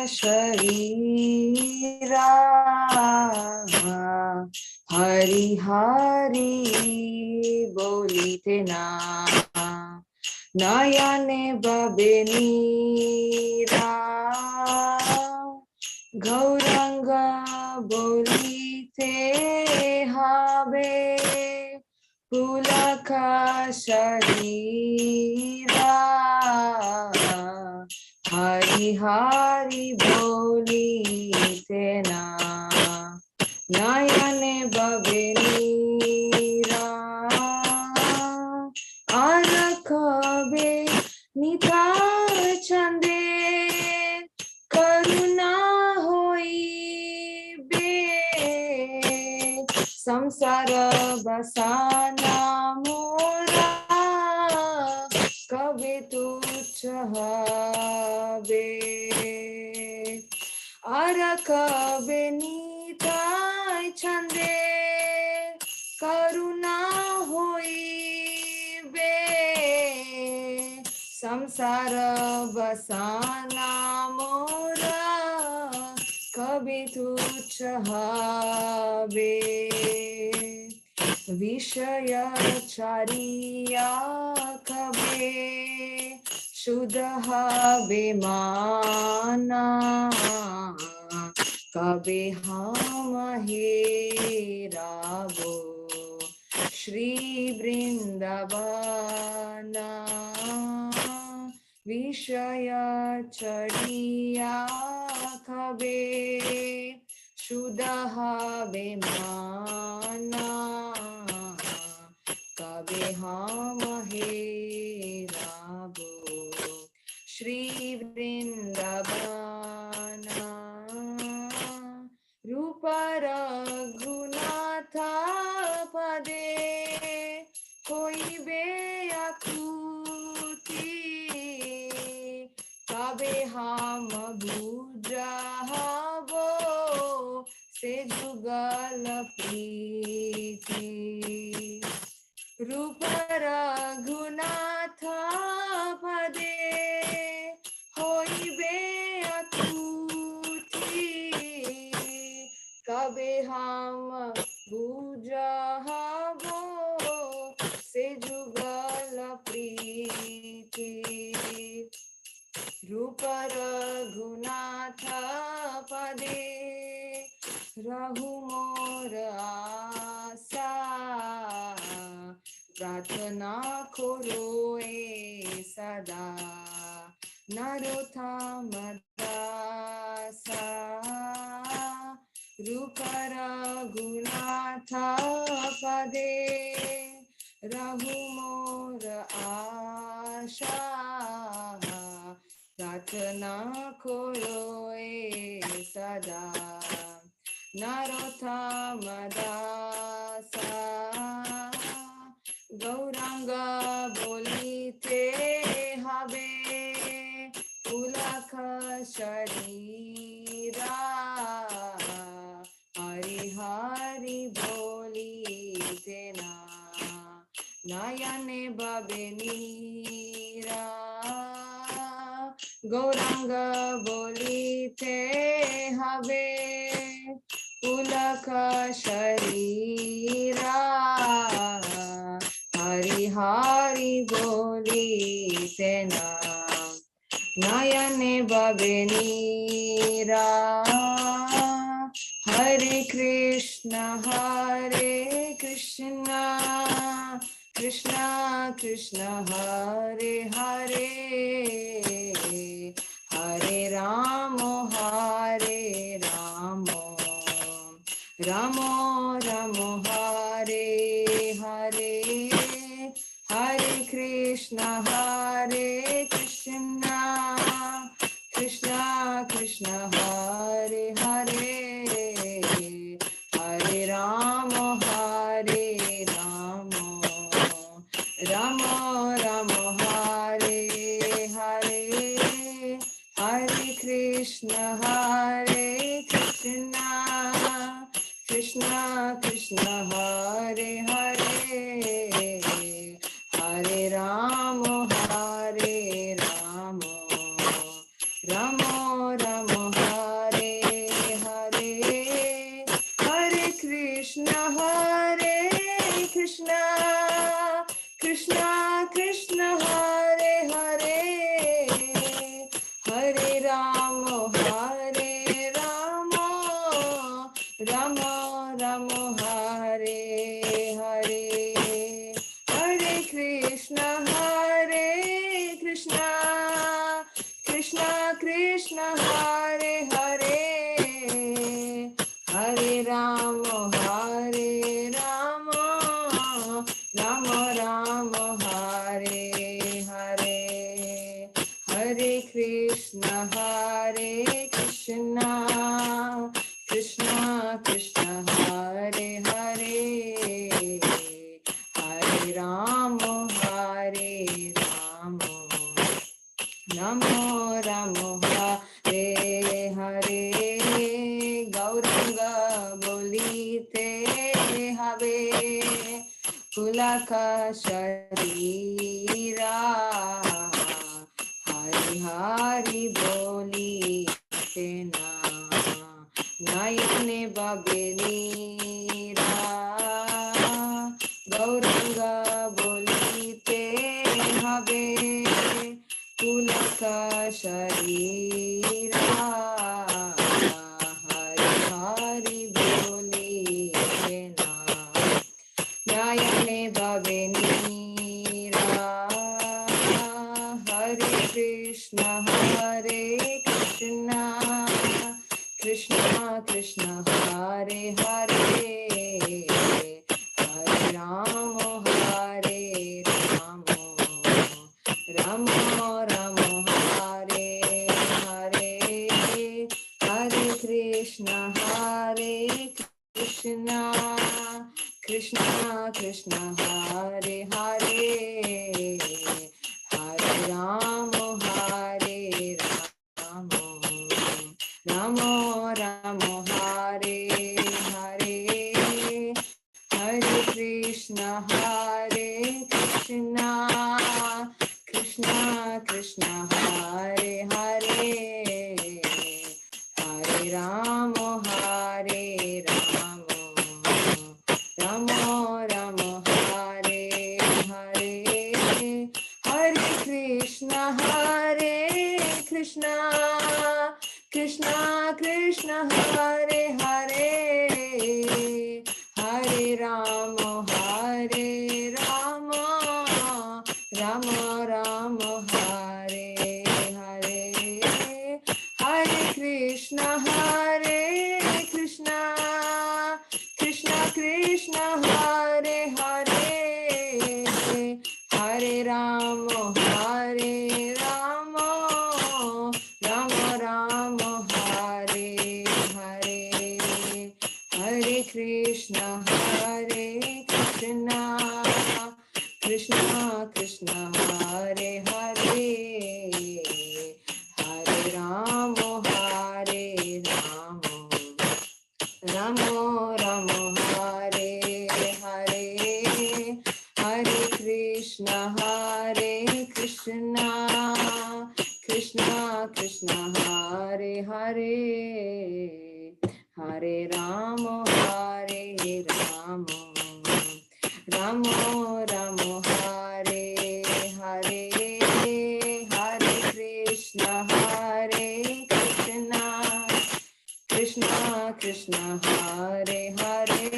शरीरा हरि हरि बोलिते ना नयने बबे नीरा गौरंग बोलिते habe पुलक शरीरा हरि हरि बोलिते ना नयने बबे नीरा आर कबे नितार चंदे करुणा होई बे संसार बसाना मोरा कबे तुच्छ habe आर कबे निताय चंदे करुणा होई बे संसार बसाना मोरा कभी तुच्छ habe विषय चारिया कबे शुद्ध habe माना कबे हम हेराबो श्री वृंदावना विषय चढ़िया कबे शुद्ध habe माना कबे हम हेराबो श्री वृंदावना रूप रघुनाथ पदे कोई बे आकुति कबे हम बुझाबो से जुगल प्रीति रूप रघुनाथ पदे होइबे अकुति कबे हम बुझाबो से जुगल प्रीति रूप रघुनाथ पदे रहु मोर आशा प्रार्थना करो ए सदा नरोत्तम दासा रूप रघुनाथ पदे रहु मोर आशा प्रार्थना करो ए सदा नरोत्तम दासा गौरांग बोलिते habe पुलक शरीरा हरि हरि बोलिते ना नयने बबे नीरा गौरांग बोलिते habe पुलक शरीरा हरि हरि बोलिते ना नयने बबे नीरा हरे Krishna Krishna Krishna Hare Hare Hare Ram Ram Ram Hare Hare Hare Krishna Krishna Krishna Hare Hare Hare Ram Ram Ram Hare Hare Hare Krishna Krishna Krishna Hare Hare Hare Ram Ram Ram Rama Hare Rama Rama Rama Hare Hare Hare Krishna Krishna Krishna Hare Hare Hare Rama Rama Rama Hare Hare Hare Krishna Krishna Krishna Hare Hare Hare Rama Namo Ramo Hare Hare Gauranga Bolite Have Kulaka Sharira Hari Hari Bolite Na Nayane Babelira Gauranga Bolite Have Kulaka Sharira Hari Hari Bolite Na Nayane Babenira Hare Krishna Krishna Krishna Hare Hare Hare Rama Hare Rama Rama Rama Hare Hare Hare Krishna Krishna Krishna Krishna Hare Hare Hare Rama Hare Rama Rama Rama Hare Hare Hare Krishna Krishna Krishna Krishna Hare Hare Hare Rama Hare Rama Rama Rama Hare Hare Hare Krishna Krishna Krishna Krishna Hare Hare Hare Rama Hare Rama Rama Rama Hare Hare Hare Krishna Krishna Krishna Krishna Hare Hare Hare Rama Hare Rama Rama Rama Hare Hare Hare Krishna Krishna Krishna Krishna Hare Hare Hare Rama Hare Rama Rama Rama Hare Hare Hare Krishna Krishna Krishna Krishna Hare Hare Hare Rama Hare Rama Rama Rama Hare Hare Hare Krishna Krishna Krishna Krishna Hare Hare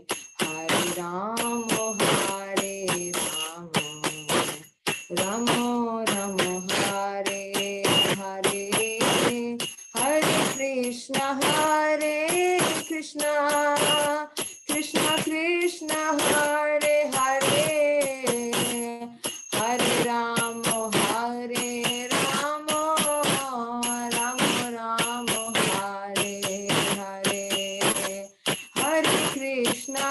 Hare Rama Hare Rama Rama Rama Hare Hare Hare Krishna Krishna Krishna Krishna Hare Hare Hare Rama Hare Rama Rama Rama Hare Hare Hare Krishna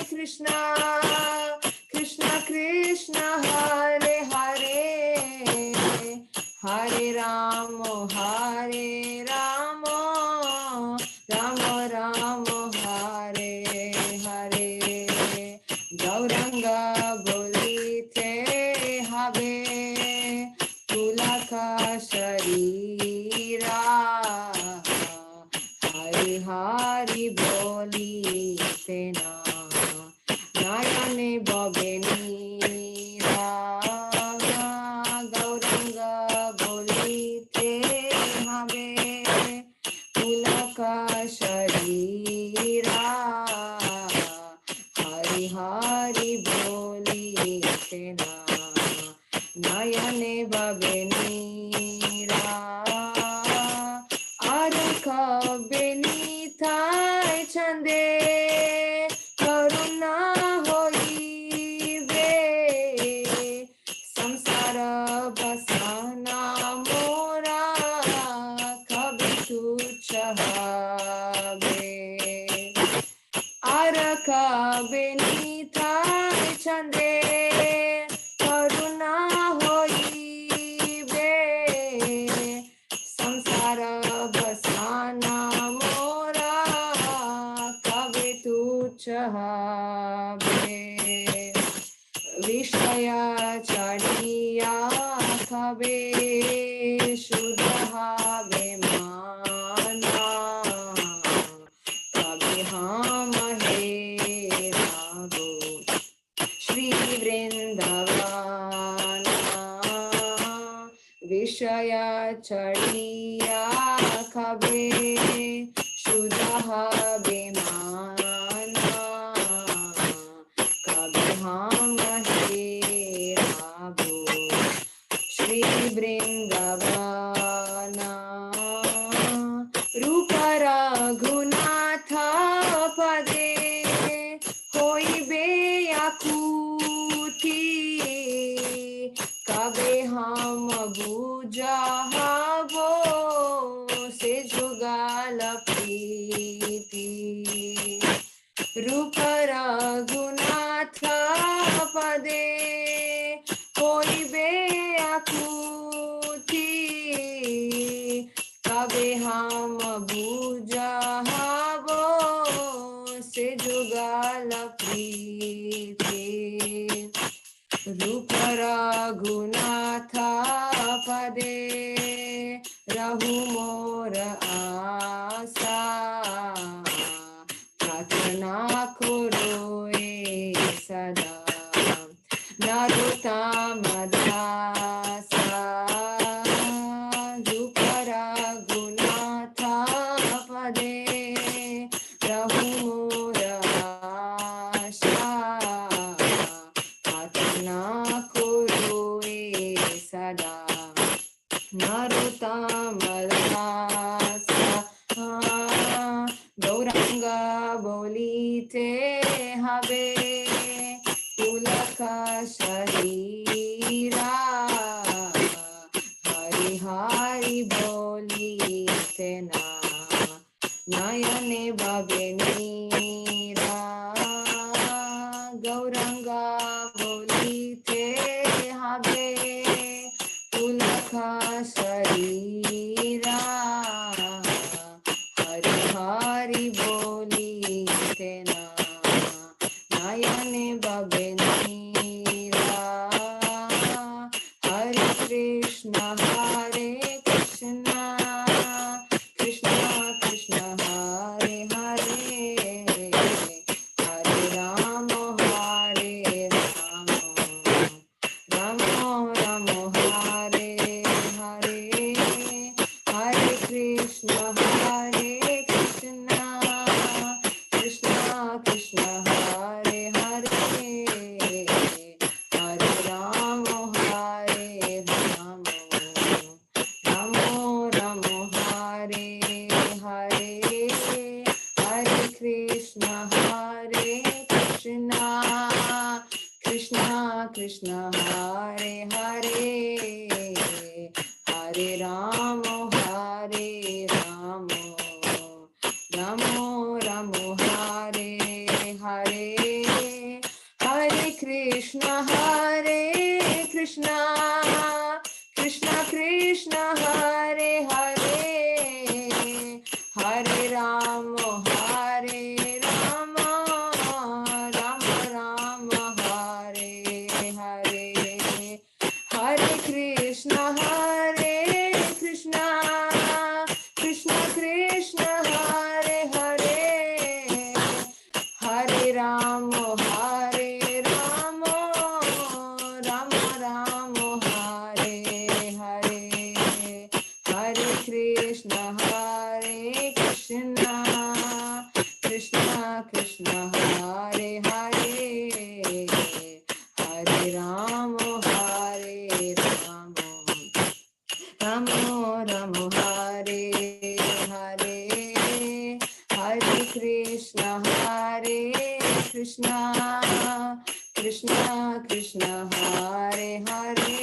Krishna Krishna Krishna Hare Hare Hare Rama Hare Rama Rama Rama Hare Hare Gauranga Bolite Have Kulaka Sharira Hari Hari Bolite Na Nayane Babenira Gauranga गया चढ़िया खबे शुद्ध बेमाना कभी हम हेराबो श्री वृंदावना रूप रघुनाथ पदे होइबे आकुति कबे हम बुझाबो से जुगाल प्रीति रूप रघुनाथ पदे होइबे आकुति कबे हम बुझाबो से जुगाल प्रीति रूप रघुनाथ पदे रहु मोर आशा प्रार्थना करो सदा नरोत्तम दासा रूप रघुनाथ पदे रहु मोर आशा प्रार्थना करो सदा नरोत्तम दासा गौरांग बोलिते हवे पुलक शरीरा हरि हरि बोलिते ना नयने बबे नीरा गौरांग बोलिते हवे पुलक शरीरा हरि हरि बोलिते ना नयने बबे नीरा हरे Krishna Krishna Krishna Hare Hare Hare Ram Ram Ram Hare Hare Hare Krishna Krishna Krishna Hare Hare Hare Ram Ram Ram Hare Hare Hare Krishna Krishna Krishna Hare Hare Hare Ram Ram Ram Hare Hare Hare Krishna Krishna Krishna Hare Hare Hare Ram Ram Ram Hare Hare Hare Krishna Krishna Krishna Hare Hare Hare Ram Ram Ram Hare Hare Hare Krishna Krishna Krishna Hare Hare Hare Ram Ram Ram Hare Hare Hare Krishna Krishna Krishna Hare Hare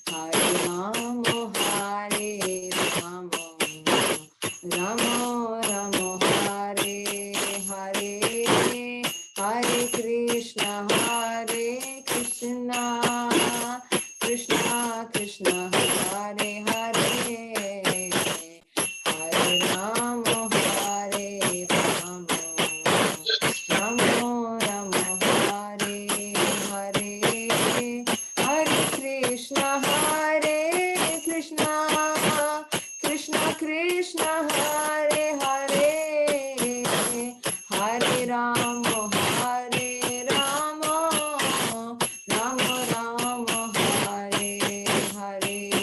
Hare Ram Ram Hare Hare Hare Krishna Krishna Krishna Hare Hare Hare Ram Ram Hare Hare Hare Krishna Krishna Hare Hare Hare Ram Ram Hare Hare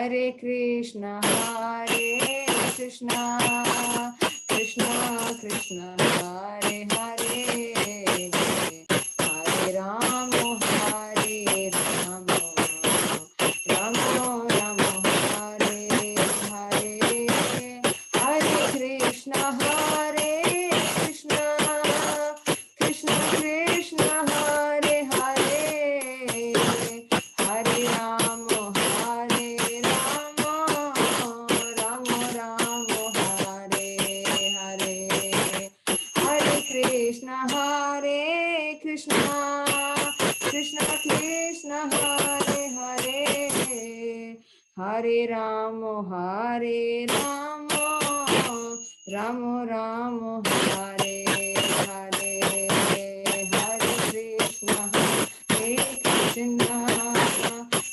Hare Krishna, Krishna Krishna, Hare Hare, Hare Rama, Hare Rama, Rama Rama, Hare Hare, Hare Krishna, Krishna Krishna, Hare Hare, Hare Rama, Hare Rama, Rama Rama, Hare Hare, Hare Krishna, Krishna Krishna, Hare Hare, Hare Rama, Hare Rama, Rama Rama, Hare Hare, Hare Krishna,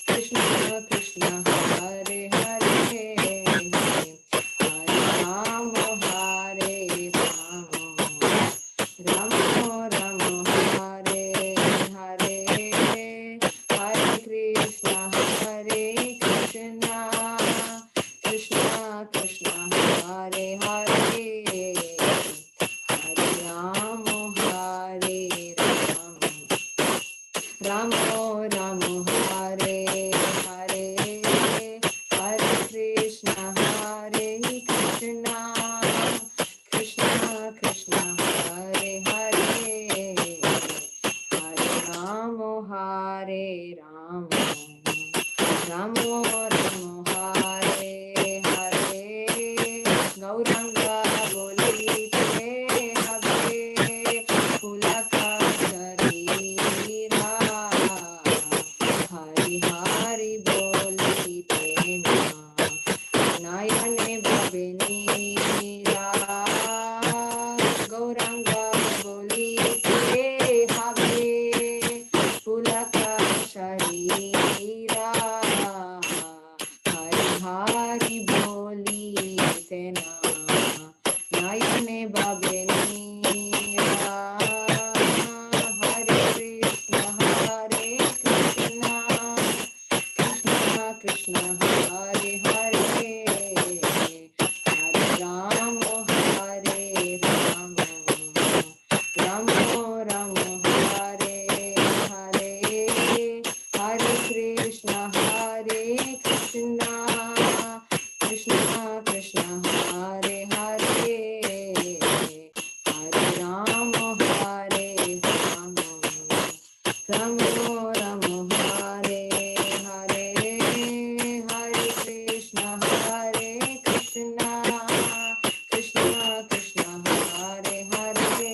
Krishna Krishna, Hare Hare, Hare Rama, Hare Rama, Rama Rama, Hare Hare, Hare Krishna, Krishna Krishna, Hare Hare, Hare Rama, Hare Rama, Rama Rama, Hare Hare, Hare Krishna, Krishna Krishna, Hare Hare, Hare Rama, Hare Rama, Rama Rama, Hare Hare, Gauranga bolite habe, Pulaka sharira, Hari Hari bolite na, Nayane Bhavinira, Gauranga bolite habe, Pulaka sharira, Hari Hari bolite na, Nayane Bhavinira, Hare Krishna, Krishna Krishna, Hare Hare, Hare Rama, Hare Rama, Rama Rama, Hare Hare, Hare Krishna, Krishna Krishna, Hare Hare, Hare Rama, Hare Rama, Rama Rama, Hare Hare, Hare Krishna, Krishna Krishna, Hare Hare,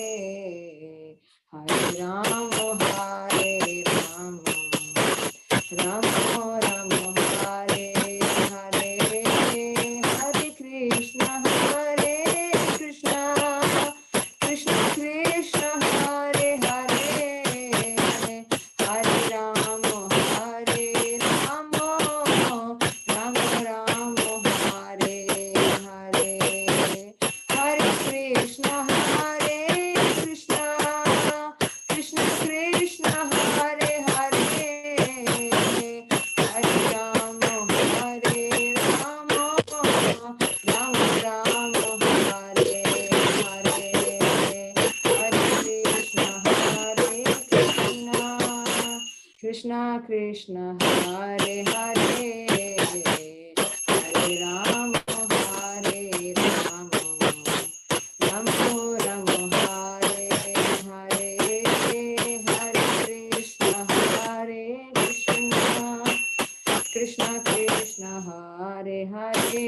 Hare Rama, Hare Rama, Rama Rama, Hare Hare, Hare Krishna, Krishna Krishna, Hare Hare, Hare Rama, Hare Rama, Rama Rama, Hare Hare, Hare Krishna, Krishna Krishna, Hare Hare, Hare Rama, Hare Rama, Rama Rama, Hare Hare, Hare Krishna, Krishna Krishna, Hare Hare,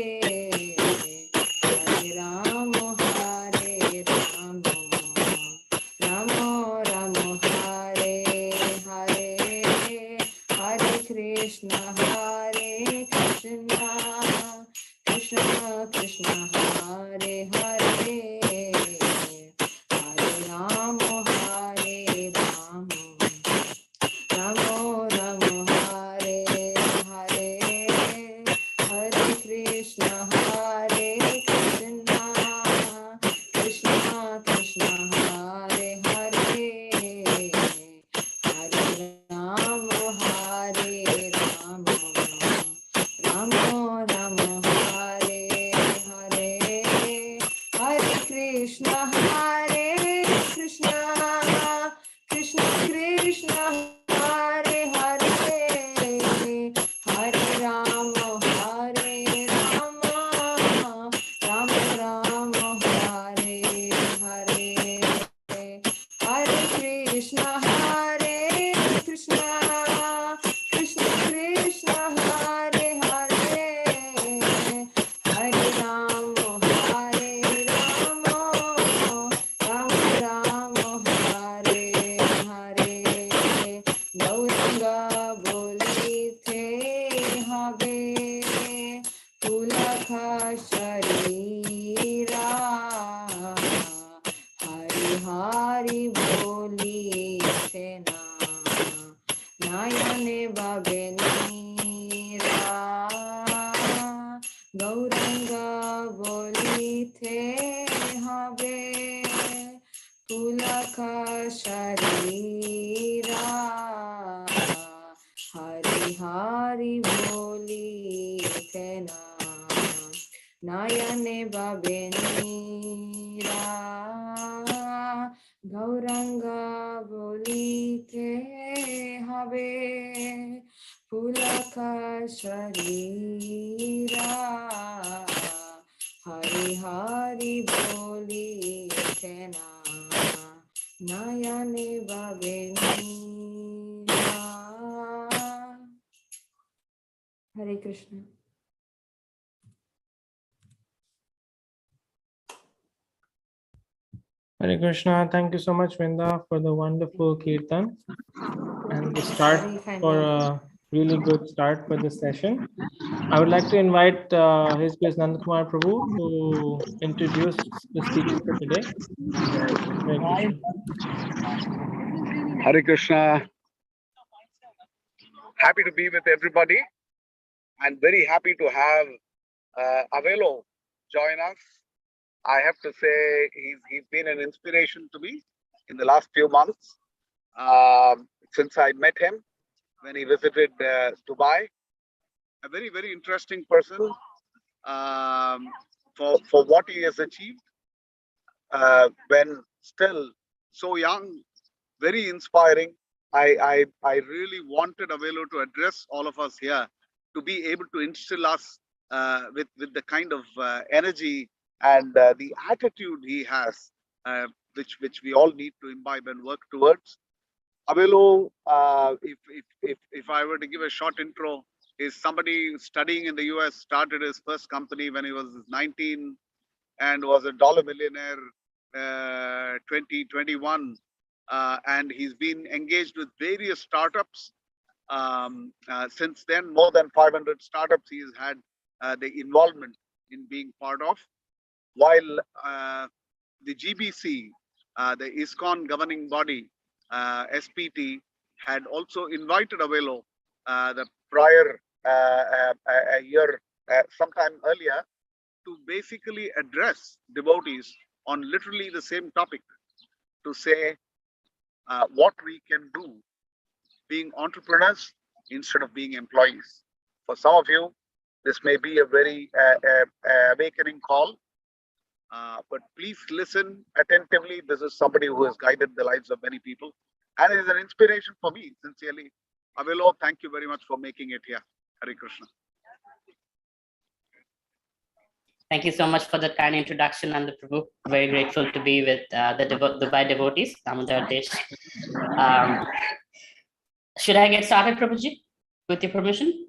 Hare Rama, Hare Rama, Rama Rama, Hare Hare, Hare Krishna, Krishna Krishna, Hare Hare, Hare Rama, Hare Rama, Rama Rama, Hare Hare, Hare Krishna, Krishna Krishna, Hare Hare, Hare Rama, Hare Rama, Rama Rama, Hare Hare, Hare Krishna, Krishna Krishna, Hare Hare, Hare Rama, Hare Rama, Rama शरीरा हरि हरि बोली थे नयने बगे नीरा गौरंग बोली थे हबे पुलक शरीरा हरि हरि बोली थे नयने बगे नीरा गौरंग बोली थे हबे पुलक शरीरा हरि हरि बोली थे नयने बगे नीरा। हरे Krishna. Hare Krishna. Thank you so much, Vrinda, for the wonderful kirtan and the start for a really good start for this session. I would like to invite His Grace Nandakumar Prabhu to introduce the speaker for today. Hare Krishna. Hare Krishna. Happy to be with everybody and very happy to have Avelo join us. I have to say he's been an inspiration to me in the last few months since I met him when he visited Dubai. A very, very interesting person for what he has achieved when still so young, very inspiring. I really wanted Avelo to address all of us here to be able to instill us with the kind of energy and the attitude he has, which we all need to imbibe and work towards. Avelo, if I were to give a short intro, is somebody studying in the US, started his first company when he was 19 and was a dollar millionaire 2021. And he's been engaged with various startups. Since then, more than 500 startups he's had the involvement in being part of. While the GBC, the ISKCON governing body, SPT, had also invited Avelo the prior a year, sometime earlier, to basically address devotees on literally the same topic, to say what we can do being entrepreneurs instead of being employees. For some of you, this may be a very awakening call, but please listen attentively. This is somebody who has guided the lives of many people and is an inspiration for me, sincerely. Avelo, thank you very much for making it here. Hare Krishna. Thank you so much for the kind introduction, Nanda Prabhu. Very grateful to be with the Dubai devotees, Damodar Desh. Should I get started, Prabhuji, with your permission?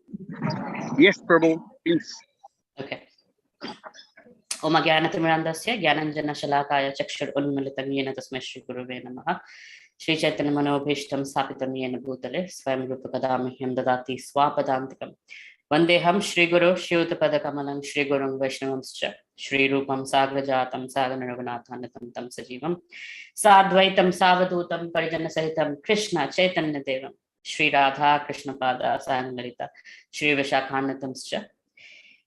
Yes, Prabhu, please. Okay. Om Jnanatirmirandasya Jnananjana Shalakaya Chakshur Unmilitam Yena Tasmai Shri Gurave Namaha Shri Chaitanya Manobhishtam Sthapitam Yena Bhutale Swayam Rupa Kadamahyam Dadati Swapadantikam Vandeham Shri Guru Shriuttapada Kamalam Shri Gurung Vaishnavamscha Shri Rupam Sagrajatam Sagana Raghunathanam Tam Sajivam Sadvaitam Savadutam Parijana Sahitam Krishna Chaitanya Devam Shri Radha Krishna Pada Sangarita Shri Vishakhanathamscha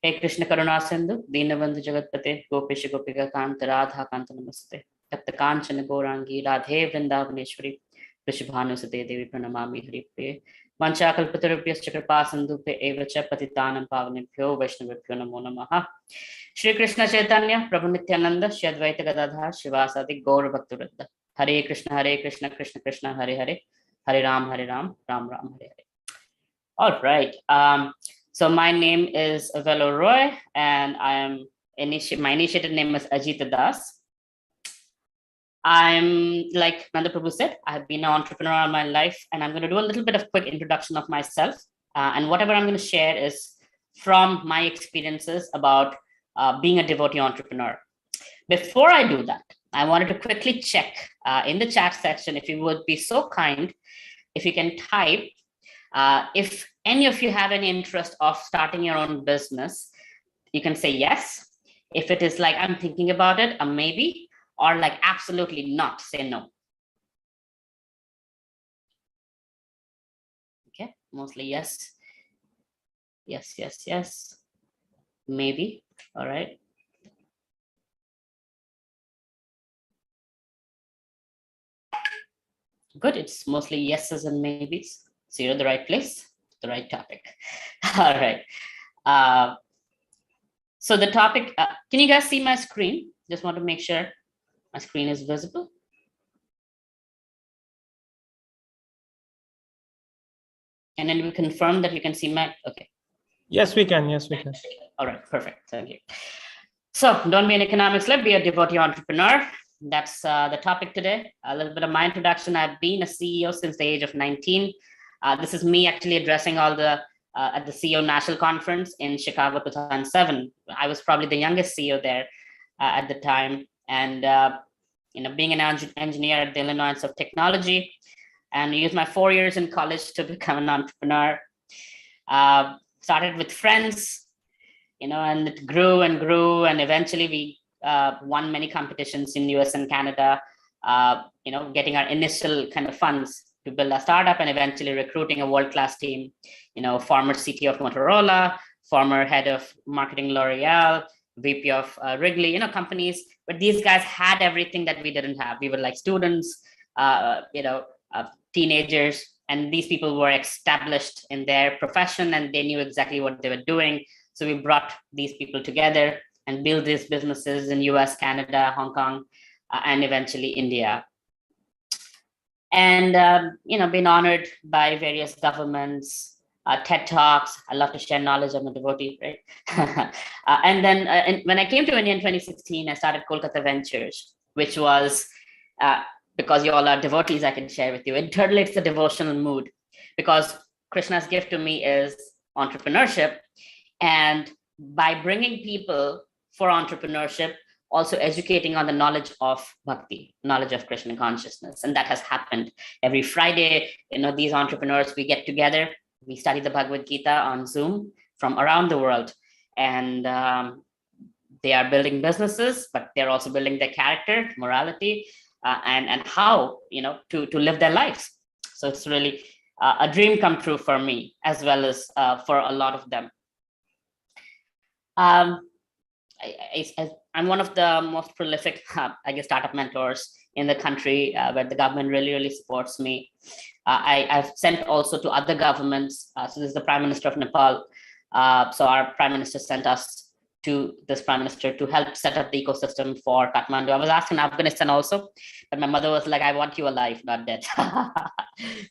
Hey Krishna Karuna Sindhu, Deenabandhu Jagatpate, Gopesh Gopika Kant, Radha Kant Namaste, Tapta Kanchana Gorangi, Radhe Vrindavaneshwari, Vrishabhanu Sade Devi Pranamami Hari Priye, Vanchakalpatarubhyas Chakrapasandhupe Evacha Patitanam Pavanibhyo Vaishnavibhyo Namo Namaha. Shri Krishna Chaitanya, Prabhu Nityananda, Shri Advaita Gadadhar, Shivasadi Gaura Bhaktivedanta. Hare Krishna, Krishna Krishna, Hare Hare, Hare Ram, Ram Ram, Hare Hare. All right. So my name is Avelo Roy, and I am my initiated name is Ajita Das. I'm, like Nanda Prabhu said, I have been an entrepreneur all my life, and I'm going to do a little bit of quick introduction of myself. And whatever I'm going to share is from my experiences about being a devotee entrepreneur. Before I do that, I wanted to quickly check in the chat section, if you would be so kind, if you can type, if any of you have any interest of starting your own business, you can say yes. If it is like, I'm thinking about it, a maybe, or like absolutely not, say no. Okay, mostly yes. Yes, yes, yes. Maybe. All right. Good. It's mostly yeses and maybes. So you're in the right place, the right topic. All right. So the topic, can you guys see my screen? Just want to make sure my screen is visible. And then we confirm that you can see my, okay. Yes, we can. Yes, we can. All right, perfect. Thank you. So don't be an economics lab, be a devotee entrepreneur. That's the topic today. A little bit of my introduction. I've been a CEO since the age of 19. This is me actually addressing all the at the CEO National Conference in Chicago 2007. I was probably the youngest CEO there at the time. And being an engineer at the Illinois Institute of Technology, and used my 4 years in college to become an entrepreneur. Started with friends, and it grew and grew, and eventually we won many competitions in US and Canada, getting our initial kind of funds to build a startup, and eventually recruiting a world-class team, former CTO of Motorola, former head of marketing L'Oreal, VP of Wrigley, companies, but these guys had everything that we didn't have. We were like students, teenagers, and these people were established in their profession and they knew exactly what they were doing. So we brought these people together and built these businesses in US, Canada, Hong Kong, and eventually India. And, been honored by various governments, TED Talks. I love to share knowledge. I'm a devotee, right? And then when I came to India in 2016, I started Kolkata Ventures, which was, because you all are devotees, I can share with you. Internally, it's the devotional mood, because Krishna's gift to me is entrepreneurship. And by bringing people for entrepreneurship, also educating on the knowledge of Bhakti, knowledge of Krishna consciousness. And that has happened every Friday. These entrepreneurs, we get together, we study the Bhagavad Gita on Zoom from around the world. And they are building businesses, but they're also building their character, morality, and how, to live their lives. So it's really a dream come true for me, as well as for a lot of them. I'm one of the most prolific, startup mentors in the country, where the government really, really supports me. I've sent also to other governments. So this is the Prime Minister of Nepal. So our Prime Minister sent us to this Prime Minister to help set up the ecosystem for Kathmandu. I was asked in Afghanistan also, but my mother was like, I want you alive, not dead.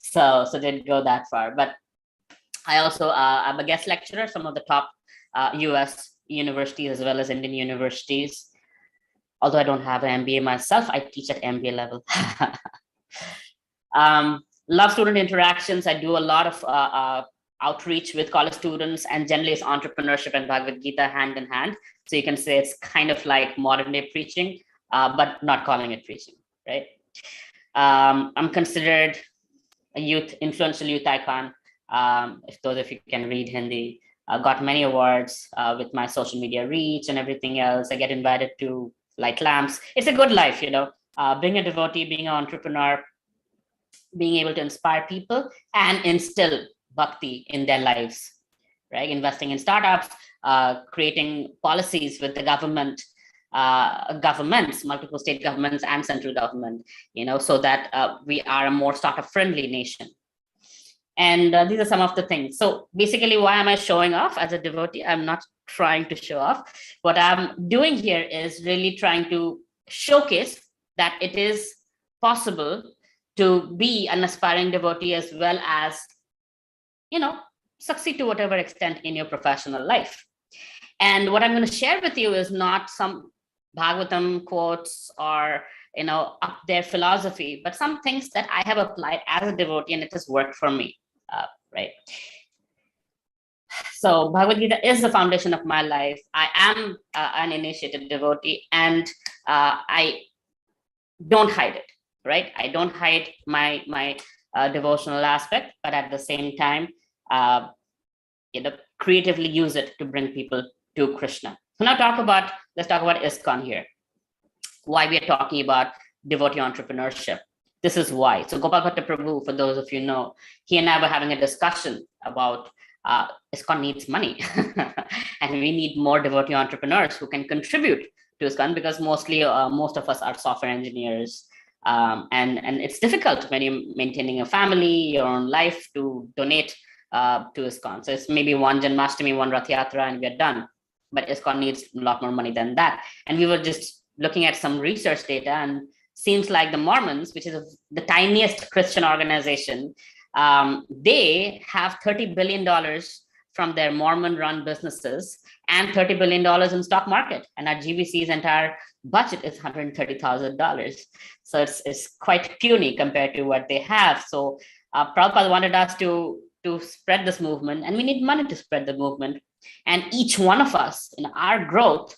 so didn't go that far. But I also, I'm a guest lecturer, some of the top US universities as well as Indian universities. Although I don't have an MBA myself, I teach at MBA level. Love student interactions. I do a lot of outreach with college students, and generally it's entrepreneurship and Bhagavad Gita hand in hand. So you can say it's kind of like modern day preaching, but not calling it preaching, right? I'm considered a influential youth icon. If those of you can read Hindi, got many awards with my social media reach and everything else. I get invited to light lamps. It's a good life, being a devotee, being an entrepreneur, being able to inspire people and instill Bhakti in their lives, right? Investing in startups, creating policies with the government, governments, multiple state governments and central government, so that we are a more startup friendly nation. And these are some of the things. So basically, why am I showing off as a devotee? I'm not trying to show off. What I'm doing here is really trying to showcase that it is possible to be an aspiring devotee as well as, succeed to whatever extent in your professional life. And what I'm going to share with you is not some Bhagavatam quotes or, up there philosophy, but some things that I have applied as a devotee and it has worked for me, right? So Bhagavad Gita is the foundation of my life. I am an initiated devotee, and I don't hide it, right? I don't hide my devotional aspect, but at the same time, creatively use it to bring people to Krishna. So now let's talk about ISKCON here. Why we are talking about devotee entrepreneurship. This is why. So Gopal Bhatta Prabhu, for those of you know, he and I were having a discussion about ISKCON needs money and we need more devotee entrepreneurs who can contribute to ISKCON, because most of us are software engineers, and it's difficult when you're maintaining a family, your own life, to donate to ISKCON. So it's maybe one Janmashtami, one Rath Yatra, and we're done. But ISKCON needs a lot more money than that. And we were just looking at some research data, and seems like the Mormons, which is the tiniest Christian organization, they have $30 billion from their Mormon-run businesses and $30 billion in stock market. And our GBC's entire budget is $130,000. So it's quite puny compared to what they have. So Prabhupada wanted us to spread this movement, and we need money to spread the movement. And each one of us in our growth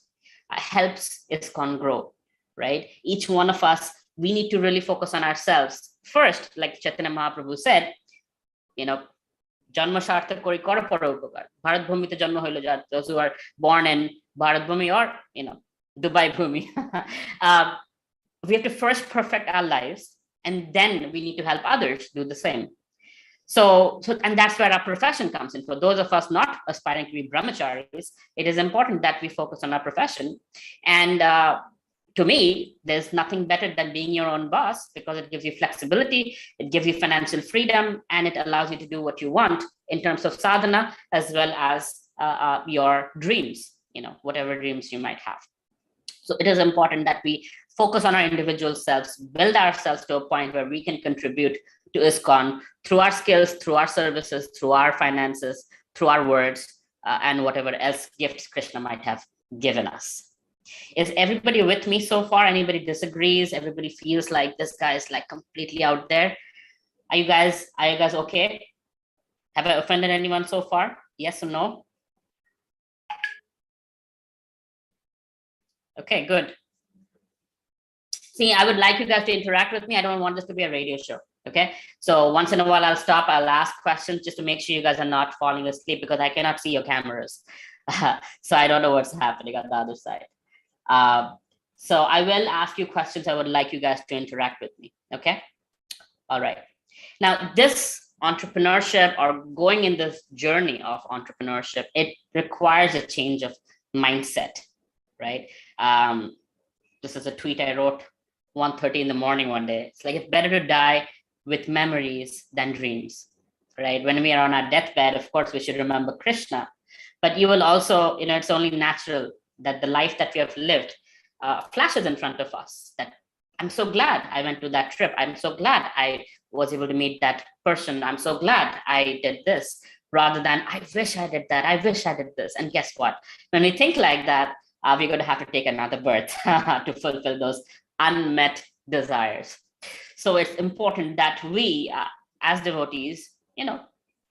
helps ISKCON grow, right? Each one of us, we need to really focus on ourselves first. Like Chaitanya Mahaprabhu said, Janma Sharthak Kori Kara Para Upakar. Bharat Bhumi te Janma Hoilo Jar, those who are born in Bharat Bhumi or Dubai Bhumi. We have to first perfect our lives, and then we need to help others do the same. So and that's where our profession comes in. For those of us not aspiring to be brahmacharis, it is important that we focus on our profession. And to me, there's nothing better than being your own boss, because it gives you flexibility, it gives you financial freedom, and it allows you to do what you want in terms of sadhana, as well as your dreams, whatever dreams you might have. So it is important that we focus on our individual selves, build ourselves to a point where we can contribute to ISKCON through our skills, through our services, through our finances, through our words, and whatever else gifts Krishna might have given us. Is everybody with me so far? Anybody disagrees? Everybody feels like this guy is like completely out there? Are you guys okay? Have I offended anyone so far? Yes or no? Okay, good. See, I would like you guys to interact with me. I don't want this to be a radio show. Okay, so once in a while I'll stop, I'll ask questions just to make sure you guys are not falling asleep, because I cannot see your cameras. So I don't know what's happening on the other side. So I will ask you questions. I would like you guys to interact with me. Okay, all right. Now this entrepreneurship, or going in this journey of entrepreneurship, it requires a change of mindset, right? This is a tweet I wrote 1:30 in the morning one day. It's like, it's better to die with memories than dreams, right? When we are on our deathbed, of course, we should remember Krishna, but you will also, it's only natural that the life that we have lived flashes in front of us, that I'm so glad I went to that trip. I'm so glad I was able to meet that person. I'm so glad I did this, rather than I wish I did that. I wish I did this. And guess what? When we think like that, we're going to have to take another birth to fulfill those unmet desires. So it's important that we, as devotees,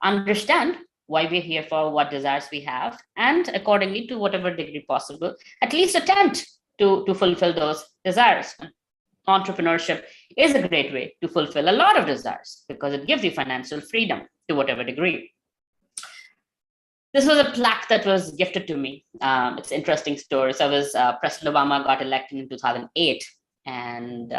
understand why we're here for, what desires we have, and accordingly, to whatever degree possible, at least attempt to fulfill those desires. Entrepreneurship is a great way to fulfill a lot of desires, because it gives you financial freedom to whatever degree. This was a plaque that was gifted to me. It's an interesting story. So President Obama got elected in 2008, and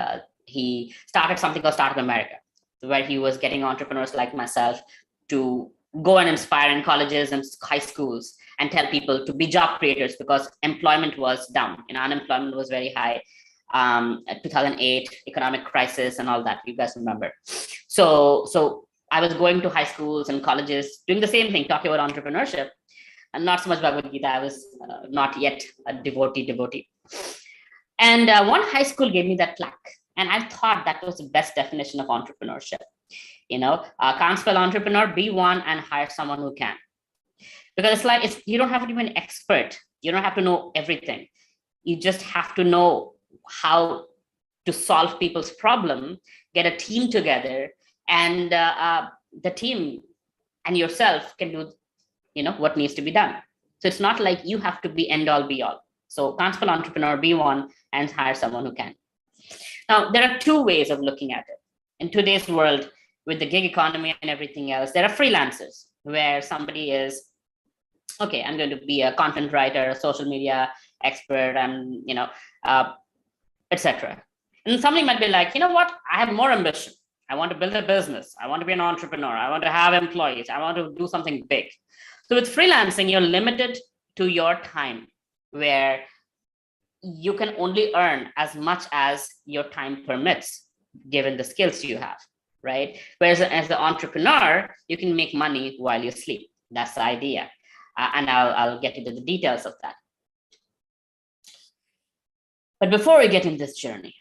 he started something called Startup America, where he was getting entrepreneurs like myself to go and inspire in colleges and high schools and tell people to be job creators, because employment was down. Unemployment was very high. 2008 economic crisis and all that, you guys remember. So I was going to high schools and colleges doing the same thing, talking about entrepreneurship, and not so much Bhagavad Gita. I was not yet a devotee. And one high school gave me that plaque, and I thought that was the best definition of entrepreneurship. Can't spell entrepreneur, be one and hire someone who can. Because you don't have to be an expert. You don't have to know everything. You just have to know how to solve people's problem, get a team together, and the team and yourself can do, what needs to be done. So it's not like you have to be end all be all. So can't spell entrepreneur, be one and hire someone who can. Now, there are two ways of looking at it. In today's world, with the gig economy and everything else, there are freelancers, where somebody is okay, I'm going to be a content writer, a social media expert, and etc. And somebody might be like, you know what, I have more ambition. I want to build a business. I want to be an entrepreneur. I want to have employees. I want to do something big. So with freelancing, you're limited to your time, where you can only earn as much as your time permits, given the skills you have, right? Whereas as an entrepreneur, you can make money while you sleep. That's the idea. And I'll get into the details of that. But before we get in this journey,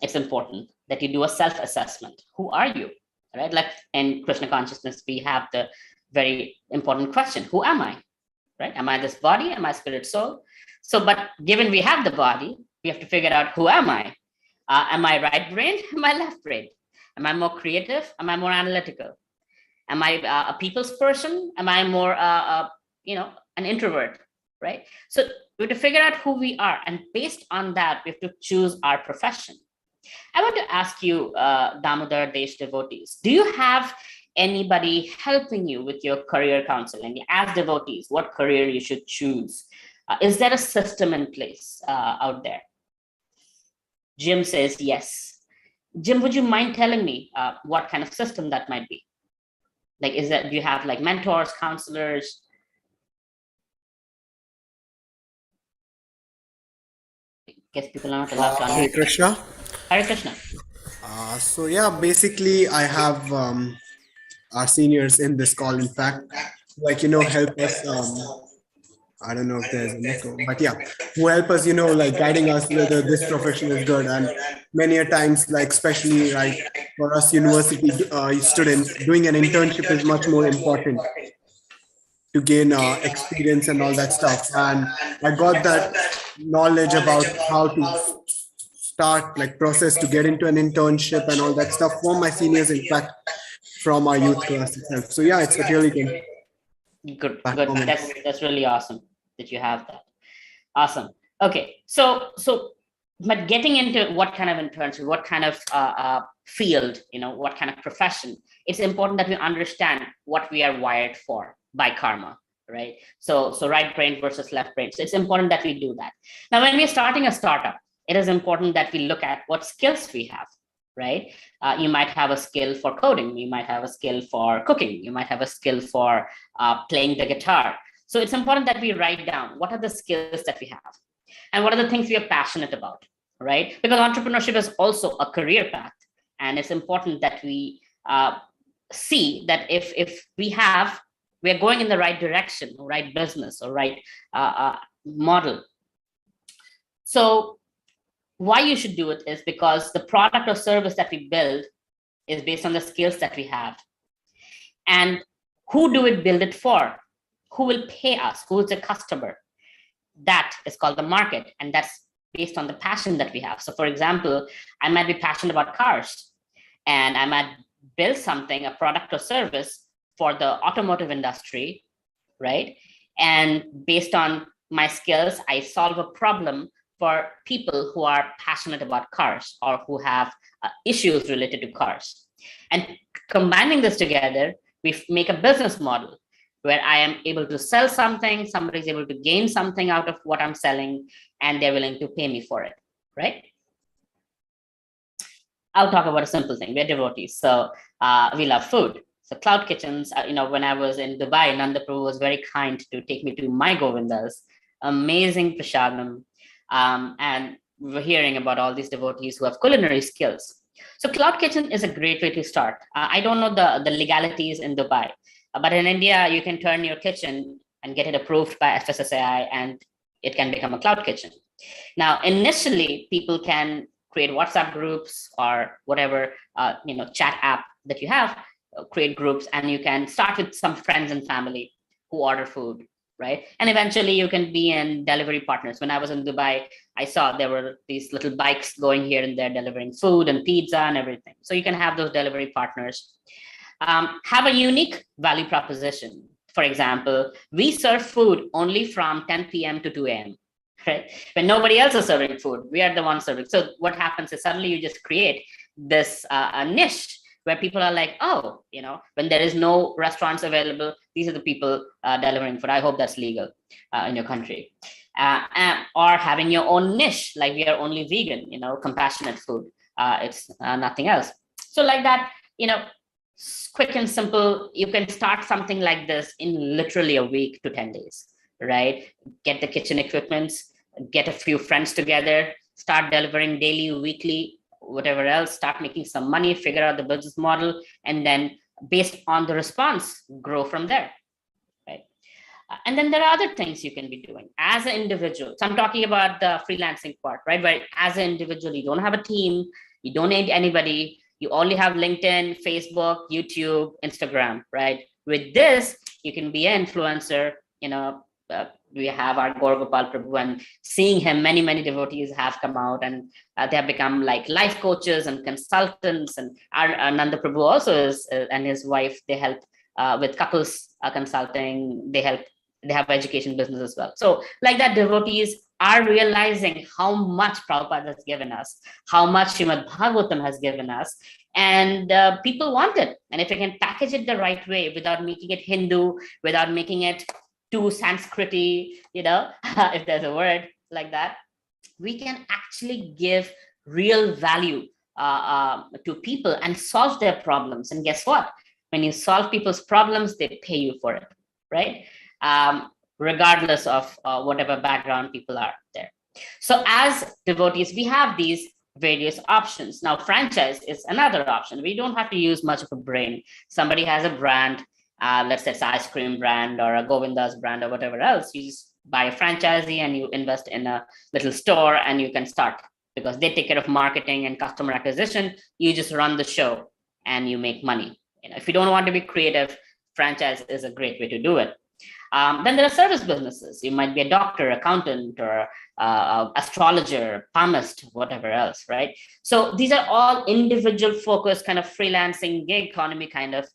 it's important that you do a self-assessment. Who are you, right? Like in Krishna consciousness, we have the very important question, who am I, right? Am I this body? Am I spirit, soul? So, but given we have the body, we have to figure out, who am I? Am I right-brained? Am I left-brained? Am I more creative? Am I more analytical? Am I a people's person? Am I more, an introvert, right? So we have to figure out who we are. And based on that, we have to choose our profession. I want to ask you, Damodar Desh devotees, do you have anybody helping you with your career counseling? As devotees, what career you should choose? Is there a system in place out there? Jim says yes. Jim, would you mind telling me what kind of system that might be? Like, do you have like mentors, counselors? Guess people are not allowed to. Hare Krishna. Hare Krishna. So yeah, basically I have our seniors in this call, in fact, help us. I don't know if there's an echo, but yeah, who help us, like guiding us whether this profession is good. And many a times, like especially like for us university students, doing an internship is much more important to gain experience and all that stuff. And I got that knowledge about how to start like process to get into an internship and all that stuff from my seniors, in fact, from our youth class itself. So yeah, it's a really good. Good. That's really awesome that you have that. Awesome. Okay, so but getting into what kind of internship, what kind of field, what kind of profession, it's important that we understand what we are wired for by karma, right? So right brain versus left brain. So it's important that we do that. Now, when we're starting a startup, it is important that we look at what skills we have, right? You might have a skill for coding. You might have a skill for cooking. You might have a skill for playing the guitar. So it's important that we write down what are the skills that we have and what are the things we are passionate about, right? Because entrepreneurship is also a career path. And it's important that we see that if we're going in the right direction, or right business, or right model. So why you should do it is because the product or service that we build is based on the skills that we have. And who do we build it for? Who will pay us? Who is the customer? That is called the market. And that's based on the passion that we have. So for example, I might be passionate about cars, and I might build something, a product or service for the automotive industry, right? And based on my skills, I solve a problem for people who are passionate about cars or who have issues related to cars. And combining this together, we make a business model where I am able to sell something, somebody's able to gain something out of what I'm selling, and they're willing to pay me for it, right? I'll talk about a simple thing. We're devotees, so we love food. So cloud kitchens, when I was in Dubai, Nandaprabhu was very kind to take me to my Govindas, amazing prasadam. And we're hearing about all these devotees who have culinary skills. So cloud kitchen is a great way to start. I don't know the legalities in Dubai, but in India, you can turn your kitchen and get it approved by FSSAI, and it can become a cloud kitchen. Now, initially, people can create WhatsApp groups or whatever, chat app that you have, create groups, and you can start with some friends and family who order food, right? And eventually you can be in delivery partners. When I was in Dubai, I saw there were these little bikes going here and there delivering food and pizza and everything. So you can have those delivery partners. Have a unique value proposition. For example, we serve food only from 10 p.m. to 2 a.m., right? When nobody else is serving food, we are the ones serving. So what happens is suddenly you just create this niche where people are like, oh, when there is no restaurants available, these are the people delivering food. I hope that's legal in your country. Or having your own niche, like we are only vegan, compassionate food. It's nothing else. So like that, quick and simple, you can start something like this in literally a week to 10 days, right? Get the kitchen equipments, get a few friends together, start delivering daily, weekly, whatever else, start making some money, figure out the business model, and then based on the response, grow from there, right? And then there are other things you can be doing as an individual. So I'm talking about the freelancing part, right? Where as an individual, you don't have a team, you don't need anybody, you only have LinkedIn, Facebook, YouTube, Instagram, right? With this, you can be an influencer. We have our Gaur Gopal Prabhu, and seeing him, many devotees have come out, and they have become like life coaches and consultants. And our Nanda Prabhu also is, and his wife, they help with couples consulting. They have education business as well. So like that, devotees are realizing how much Prabhupada has given us, how much Srimad Bhagavatam has given us, and people want it. And if we can package it the right way, without making it Hindu, without making it too Sanskriti, if there's a word like that, we can actually give real value to people and solve their problems. And guess what? When you solve people's problems, they pay you for it, right? Regardless of whatever background people are there. So as devotees, we have these various options. Now, franchise is another option. We don't have to use much of a brain. Somebody has a brand, let's say it's an ice cream brand or a Govinda's brand or whatever else. You just buy a franchisee and you invest in a little store and you can start, because they take care of marketing and customer acquisition. You just run the show and you make money. If you don't want to be creative, franchise is a great way to do it. Then there are service businesses. You might be a doctor, accountant, or astrologer, palmist, whatever else, right? So these are all individual focused kind of freelancing, gig economy kind of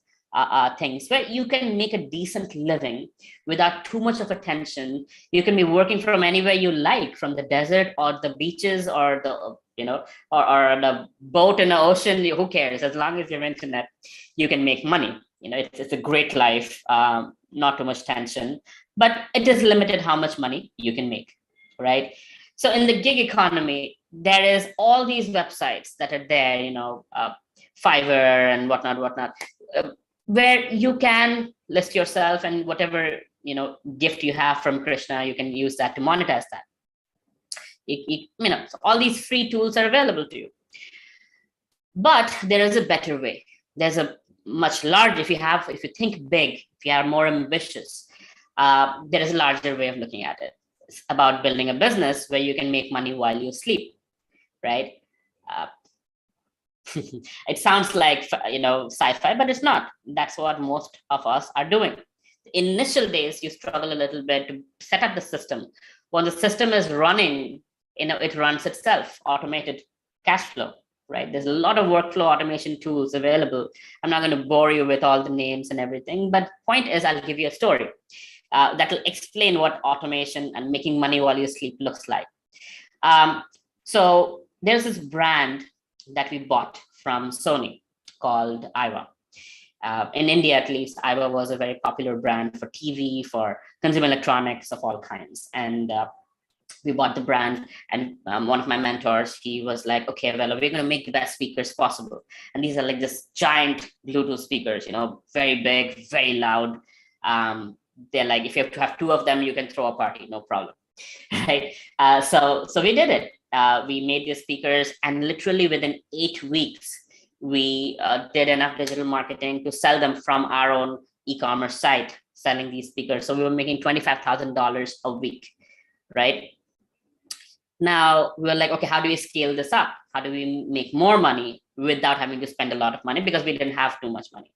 things where you can make a decent living without too much of attention. You can be working from anywhere you like, from the desert or the beaches or the or the boat in the ocean. Who cares? As long as you're internet, you can make money. It's a great life, not too much tension, but it is limited how much money you can make, right? So in the gig economy, there is all these websites that are there, Fiverr and whatnot, where you can list yourself, and whatever gift you have from Krishna, you can use that to monetize that. So all these free tools are available to you. But there is a better way. There's a much larger, if you think big, if you are more ambitious, there is a larger way of looking at it. It's about building a business where you can make money while you sleep, right? It sounds like sci-fi, but it's not. That's what most of us are doing. Initial days, you struggle a little bit to set up the system. When the system is running, it runs itself, automated cash flow, right? There's a lot of workflow automation tools available. I'm not going to bore you with all the names and everything, but point is, I'll give you a story that will explain what automation and making money while you sleep looks like. So there's this brand that we bought from Sony called Aiwa. In India, at least, Aiwa was a very popular brand for TV, for consumer electronics of all kinds. And we bought the brand, and one of my mentors, he was like, okay, well, we're going to make the best speakers possible. And these are like this giant Bluetooth speakers, very big, very loud. They're like, if you have to have two of them, you can throw a party, no problem. Right? So we did it. We made these speakers, and literally within 8 weeks, we did enough digital marketing to sell them from our own e-commerce site, selling these speakers. So we were making $25,000 a week, right? Now we were like, okay, how do we scale this up? How do we make more money without having to spend a lot of money, because we didn't have too much money?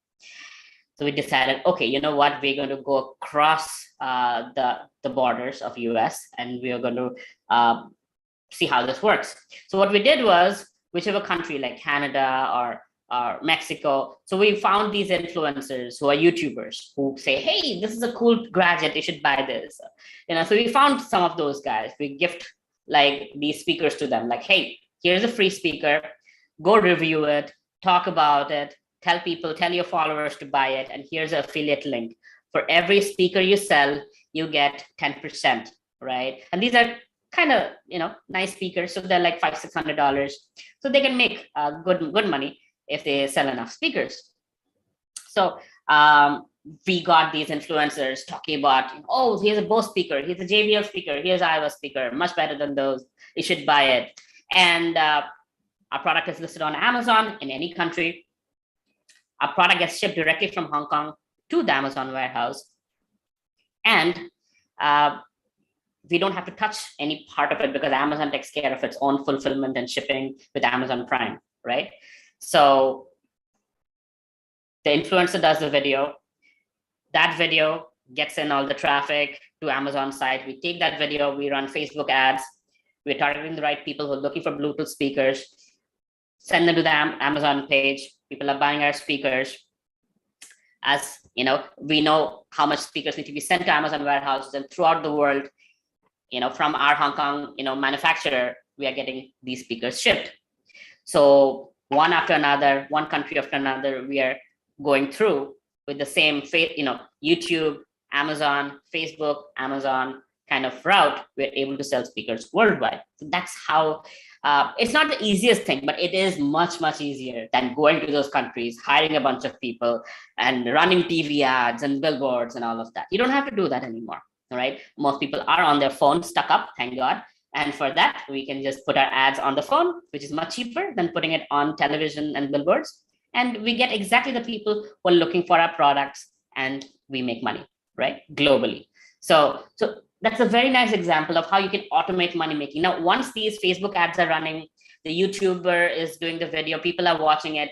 So we decided, okay, you know what? We're going to go across the borders of US, and we are going to see how this works. So what we did was, whichever country like Canada or Mexico, so we found these influencers who are YouTubers who say, hey, this is a cool gadget, you should buy this. So we found some of those guys. We gift like these speakers to them, like, hey, here's a free speaker, go review it, talk about it, tell your followers to buy it, and here's an affiliate link. For every speaker you sell, you get 10%, right? And these are kind of, nice speakers, so they're like $500-600, so they can make good money if they sell enough speakers. So we got these influencers talking about, oh, here's a Bose speaker, here's a JBL speaker, here's an Iowa speaker, much better than those, you should buy it. And our product is listed on Amazon in any country. Our product gets shipped directly from Hong Kong to the Amazon warehouse. And we don't have to touch any part of it because Amazon takes care of its own fulfillment and shipping with Amazon Prime, right? So the influencer does the video. That video gets in all the traffic to Amazon site. We take that video, we run Facebook ads. We're targeting the right people who are looking for Bluetooth speakers, send them to the Amazon page. People are buying our speakers. As we know how much speakers need to be sent to Amazon warehouses, and throughout the world, from our Hong Kong, manufacturer, we are getting these speakers shipped. So one after another, one country after another, we are going through with the same, YouTube, Amazon, Facebook, Amazon kind of route. We're able to sell speakers worldwide. So that's how, it's not the easiest thing, but it is much, much easier than going to those countries, hiring a bunch of people and running TV ads and billboards and all of that. You don't have to do that anymore, right? Most people are on their phone, stuck up, thank God. And for that, we can just put our ads on the phone, which is much cheaper than putting it on television and billboards. And we get exactly the people who are looking for our products, and we make money, right? Globally. So that's a very nice example of how you can automate money making. Now, once these Facebook ads are running, the YouTuber is doing the video, people are watching it.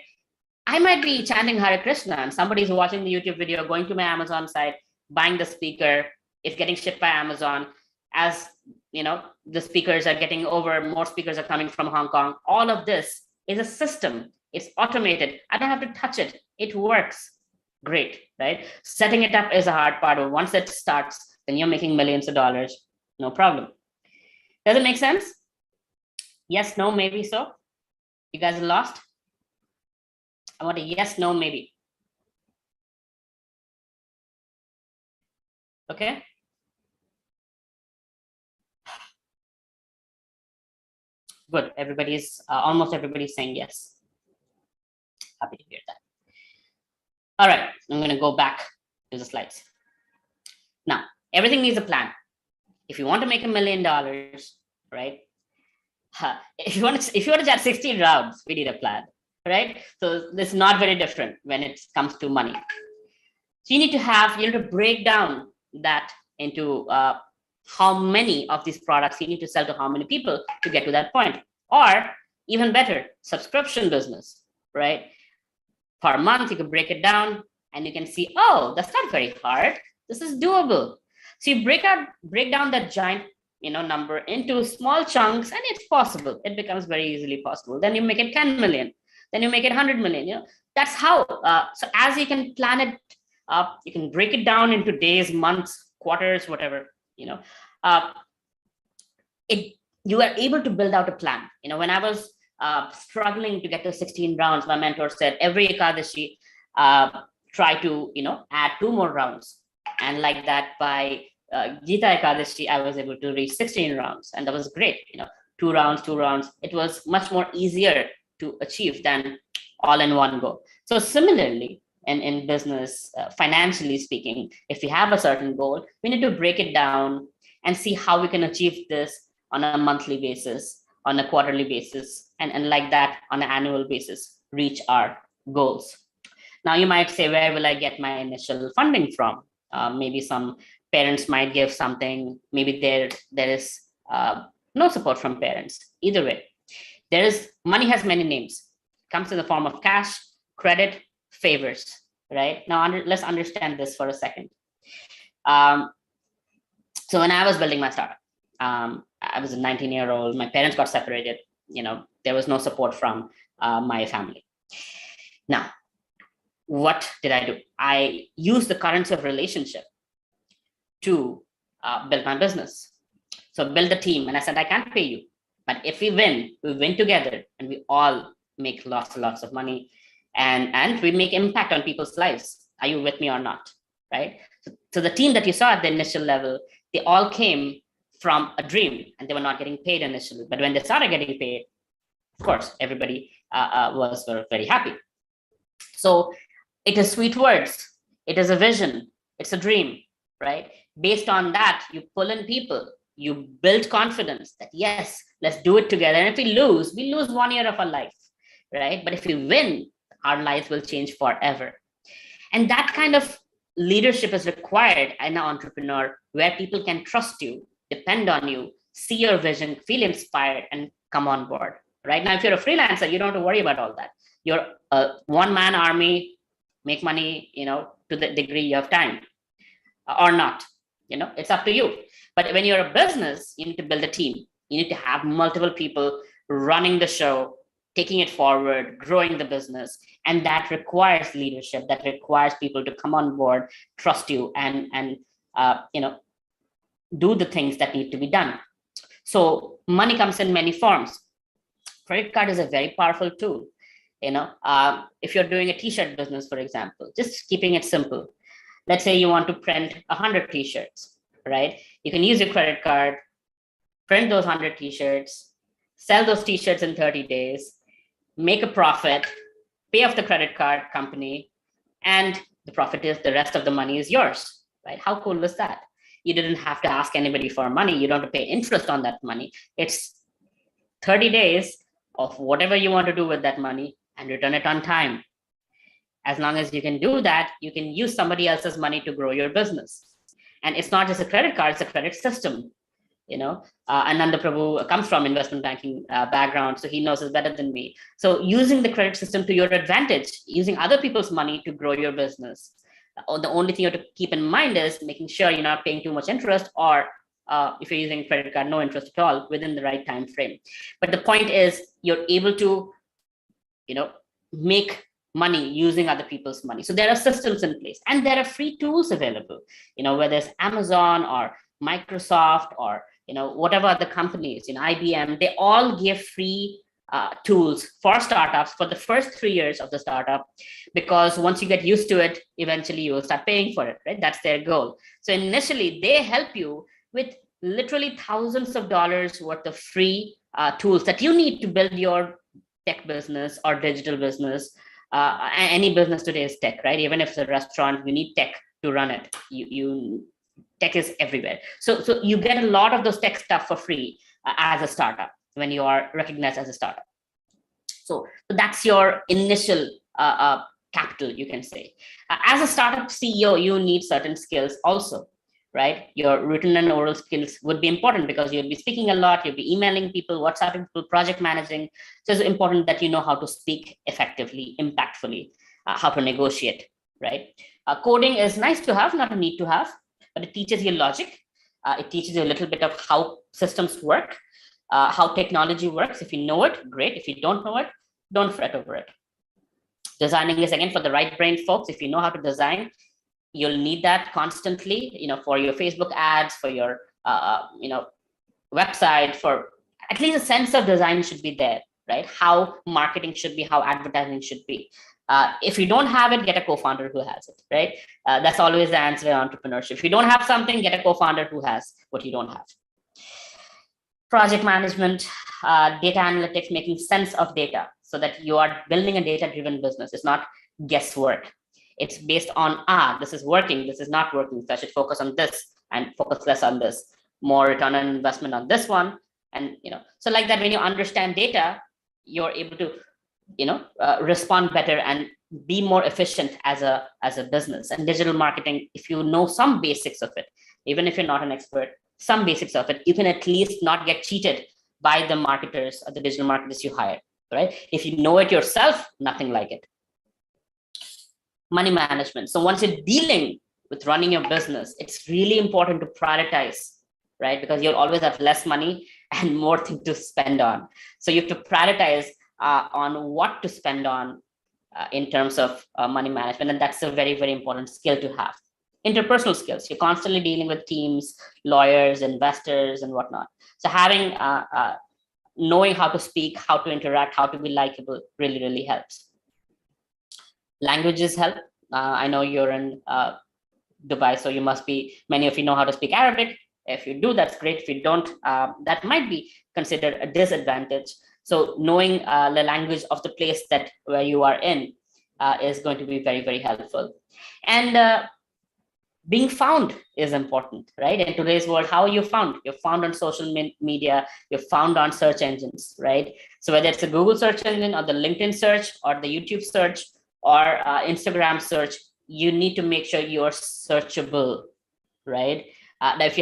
I might be chanting Hare Krishna and somebody's watching the YouTube video, going to my Amazon site, buying the speaker, it's getting shipped by Amazon. As the speakers are getting over, more speakers are coming from Hong Kong. All of this is a system. It's automated. I don't have to touch it. It works. Great, right? Setting it up is a hard part. But once it starts, then you're making millions of dollars. No problem. Does it make sense? Yes, no, maybe so. You guys are lost? I want a yes, no, maybe. Okay. Good. Almost everybody's saying yes. Happy to hear that. All right, I'm going to go back to the slides. Now, everything needs a plan. If you want to make $1 million, right? If you want to chat 16 rounds, we need a plan, right? So this is not very different when it comes to money. So you need to break down that into how many of these products you need to sell to how many people to get to that point. Or even better, subscription business, right? Per month, you can break it down and you can see, oh, that's not very hard. This is doable. So you break down that giant number into small chunks, and it's possible. It becomes very easily possible. Then you make it 10 million. Then you make it 100 million. That's how. So as you can plan it up, you can break it down into days, months, quarters, whatever. You are able to build out a plan. When I was struggling to get to 16 rounds, my mentor said every Ekadashi, try to add 2 more rounds, and like that by Gita Ekadashi, I was able to reach 16 rounds, and that was great. 2 rounds. It was much more easier to achieve than all in one go. So similarly, in business, financially speaking, if we have a certain goal, we need to break it down and see how we can achieve this on a monthly basis, on a quarterly basis, and like that on an annual basis, reach our goals. Now you might say, where will I get my initial funding from? Maybe some parents might give something. Maybe there is no support from parents. Either way, money has many names. It comes in the form of cash, credit, favors, right? Now let's understand this for a second. So when I was building my startup, I was a 19-year-old. My parents got separated. There was no support from my family. Now, what did I do? I used the currency of relationship to build my business. So build a team, and I said, I can't pay you, but if we win together, and we all make lots and lots of money. and we make impact on people's lives. Are you with me or not? Right? So the team that you saw at the initial level, they all came from a dream, and they were not getting paid initially. But when they started getting paid, of course, everybody was very happy. So it is sweet words. It is a vision. It's a dream, right? Based on that, you pull in people. You build confidence that, yes, let's do it together. And if we lose 1 year of our life, right? But if we win, our lives will change forever. And that kind of leadership is required in an entrepreneur, where people can trust you, depend on you, see your vision, feel inspired, and come on board. Right now, if you're a freelancer, you don't have to worry about all that. You're a one-man army, make money, to the degree you have time or not. It's up to you. But when you're a business, you need to build a team. You need to have multiple people running the show, taking it forward, growing the business. And that requires leadership. That requires people to come on board, trust you, and do the things that need to be done. So money comes in many forms. Credit card is a very powerful tool. If you're doing a t-shirt business, for example, just keeping it simple. Let's say you want to print 100 t-shirts, right? You can use your credit card, print those 100 t-shirts, sell those t-shirts in 30 days, make a profit, pay off the credit card company, and the profit is, the rest of the money is yours, right? How cool is that? You didn't have to ask anybody for money. You don't have to pay interest on that money. It's 30 days of whatever you want to do with that money and return it on time. As long as you can do that, you can use somebody else's money to grow your business. And it's not just a credit card, it's a credit system. Ananda Prabhu comes from investment banking background, so he knows it better than me. So using the credit system to your advantage, using other people's money to grow your business. The only thing you have to keep in mind is making sure you're not paying too much interest, or if you're using a credit card, no interest at all, within the right time frame. But the point is, you're able to, make money using other people's money. So there are systems in place, and there are free tools available, whether it's Amazon or Microsoft or, whatever other companies, IBM, they all give free tools for startups for the first 3 years of the startup, because once you get used to it, eventually you will start paying for it, right? That's their goal. So initially they help you with literally thousands of dollars worth of free tools that you need to build your tech business or digital business. Any business today is tech, right? Even if it's a restaurant, you need tech to run it. Tech is everywhere. So you get a lot of those tech stuff for free as a startup when you are recognized as a startup. So that's your initial capital, you can say. As a startup CEO, you need certain skills also, right? Your written and oral skills would be important, because you'll be speaking a lot, you'll be emailing people, WhatsApping people, project managing. So it's important that you know how to speak effectively, impactfully, how to negotiate, right? Coding is nice to have, not a need to have, but it teaches you logic. It teaches you a little bit of how systems work, how technology works. If you know it, great. If you don't know it, don't fret over it. Designing is, again, for the right brain folks. If you know how to design, you'll need that constantly, for your Facebook ads, for your, website, for at least a sense of design should be there, right? How marketing should be, how advertising should be. If you don't have it, get a co-founder who has it, right? That's always the answer in entrepreneurship. If you don't have something, get a co-founder who has what you don't have. Project management, data analytics, making sense of data so that you are building a data-driven business. It's not guesswork. It's based on, this is working, this is not working, so I should focus on this and focus less on this, more return on investment on this one. And, so like that, when you understand data, you're able to, respond better and be more efficient as a business. And digital marketing, if you know some basics of it, even if you're not an expert, some basics of it, you can at least not get cheated by the marketers or the digital marketers you hire, right? If you know it yourself, nothing like it. Money management. So once you're dealing with running your business, it's really important to prioritize, right? Because you'll always have less money and more things to spend on. So you have to prioritize on what to spend on in terms of money management. And that's a very, very important skill to have. Interpersonal skills. You're constantly dealing with teams, lawyers, investors, and whatnot. So having, knowing how to speak, how to interact, how to be likable really, really helps. Languages help. I know you're in Dubai, so many of you know how to speak Arabic. If you do, that's great. If you don't, that might be considered a disadvantage. So knowing the language of the place where you are in is going to be very, very helpful. And being found is important, right? In today's world, how are you found? You're found on social media, you're found on search engines, right? So whether it's a Google search engine or the LinkedIn search or the YouTube search or Instagram search, you need to make sure you're searchable, right? That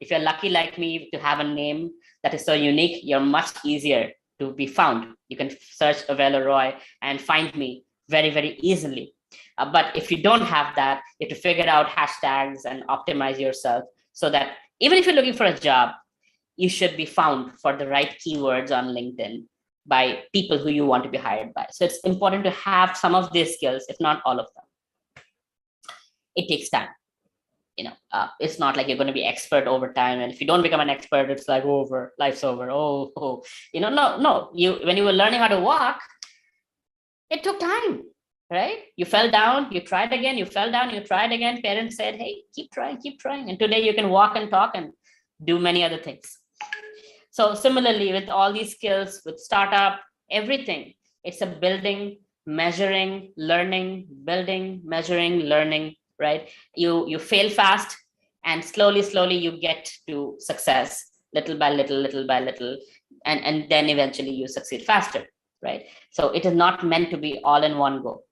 if you're lucky like me to have a name that is so unique, you're much easier to be found. You can search Avella Roy and find me very, very easily. But if you don't have that, you have to figure out hashtags and optimize yourself so that even if you're looking for a job, you should be found for the right keywords on LinkedIn by people who you want to be hired by. So it's important to have some of these skills, if not all of them. It takes time. It's not like you're going to be expert over time. And if you don't become an expert, it's like over, life's over. No. When you were learning how to walk, it took time, right? You fell down, you tried again, you fell down, you tried again. Parents said, hey, keep trying. And today you can walk and talk and do many other things. So similarly, with all these skills, with startup, everything, it's a building, measuring, learning, building, measuring, learning, right? You fail fast and slowly you get to success, little by little, and then eventually you succeed faster, right? So it is not meant to be all in one go.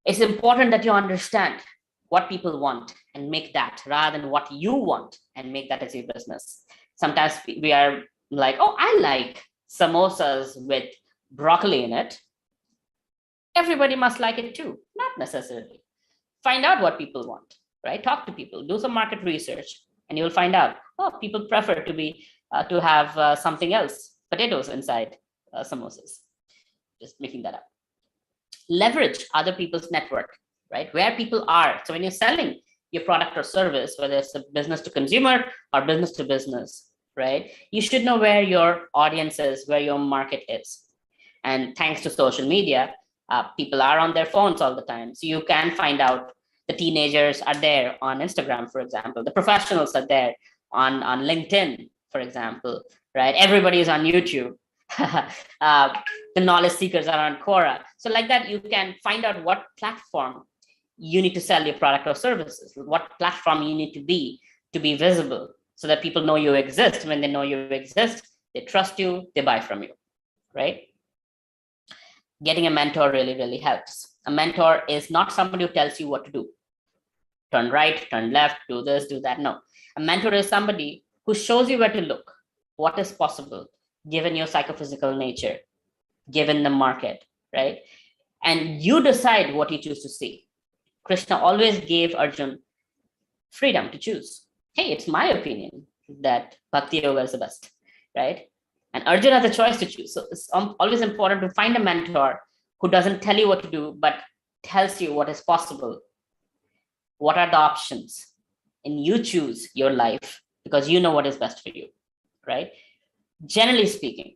It's important that you understand what people want and make that rather than what you want and make that as your business. Sometimes we are like, oh, I like samosas with broccoli in it. Everybody must like it too. Not necessarily. Find out what people want, right? Talk to people, do some market research, and you'll find out, oh, people prefer to have something else, potatoes inside samosas. Just making that up. Leverage other people's network, right? Where people are. So when you're selling your product or service, whether it's a business to consumer or business to business, right? You should know where your audience is, where your market is. And thanks to social media, people are on their phones all the time. So you can find out the teenagers are there on Instagram, for example. The professionals are there on LinkedIn, for example, right? Everybody is on YouTube. The knowledge seekers are on Quora. So like that, you can find out what platform you need to sell your product or services, what platform you need to be visible so that people know you exist. When they know you exist, they trust you, they buy from you, right? Getting a mentor really, really helps. A mentor is not somebody who tells you what to do. Turn right, turn left, do this, do that. No. A mentor is somebody who shows you where to look, what is possible, given your psychophysical nature, given the market, right? And you decide what you choose to see. Krishna always gave Arjun freedom to choose. Hey, it's my opinion that Bhakti Yoga is the best, right? And Arjun has a choice to choose. So it's always important to find a mentor who doesn't tell you what to do, but tells you what is possible. What are the options? And you choose your life because you know what is best for you, right? Generally speaking,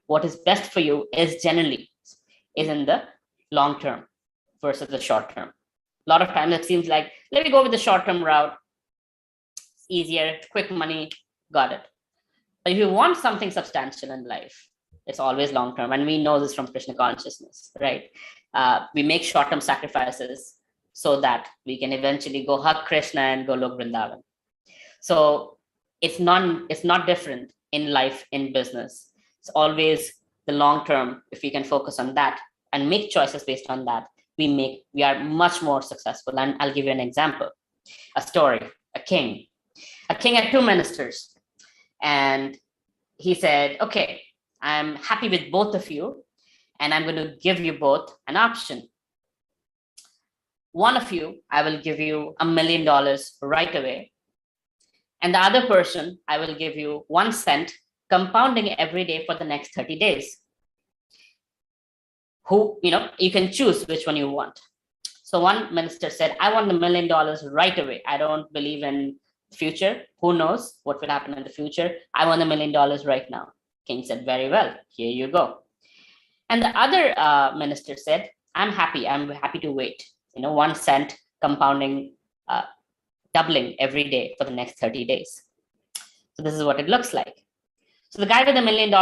what is best for you is in the long term versus the short term. A lot of times it seems like, let me go with the short-term route. It's easier, quick money, got it. But if you want something substantial in life, it's always long-term. And we know this from Krishna consciousness, right? We make short-term sacrifices so that we can eventually go hug Krishna and go look Vrindavan. So it's not different in life, in business. It's always the long-term. If we can focus on that and make choices based on that, we are much more successful. And I'll give you an example, a story. A king had two ministers, and he said, okay, I'm happy with both of you, and I'm going to give you both an option. One of you, I will give you $1 million right away, and the other person, I will give you 1 cent, compounding every day for the next 30 days. You can choose which one you want. So one minister said, I want the $1 million right away. I don't believe in future. Who knows what will happen in the future? I want the $1 million right now. King said, very well, here you go. And the other minister said, I'm happy to wait. 1 cent compounding, doubling every day for the next 30 days. So this is what it looks like. So the guy with $1 million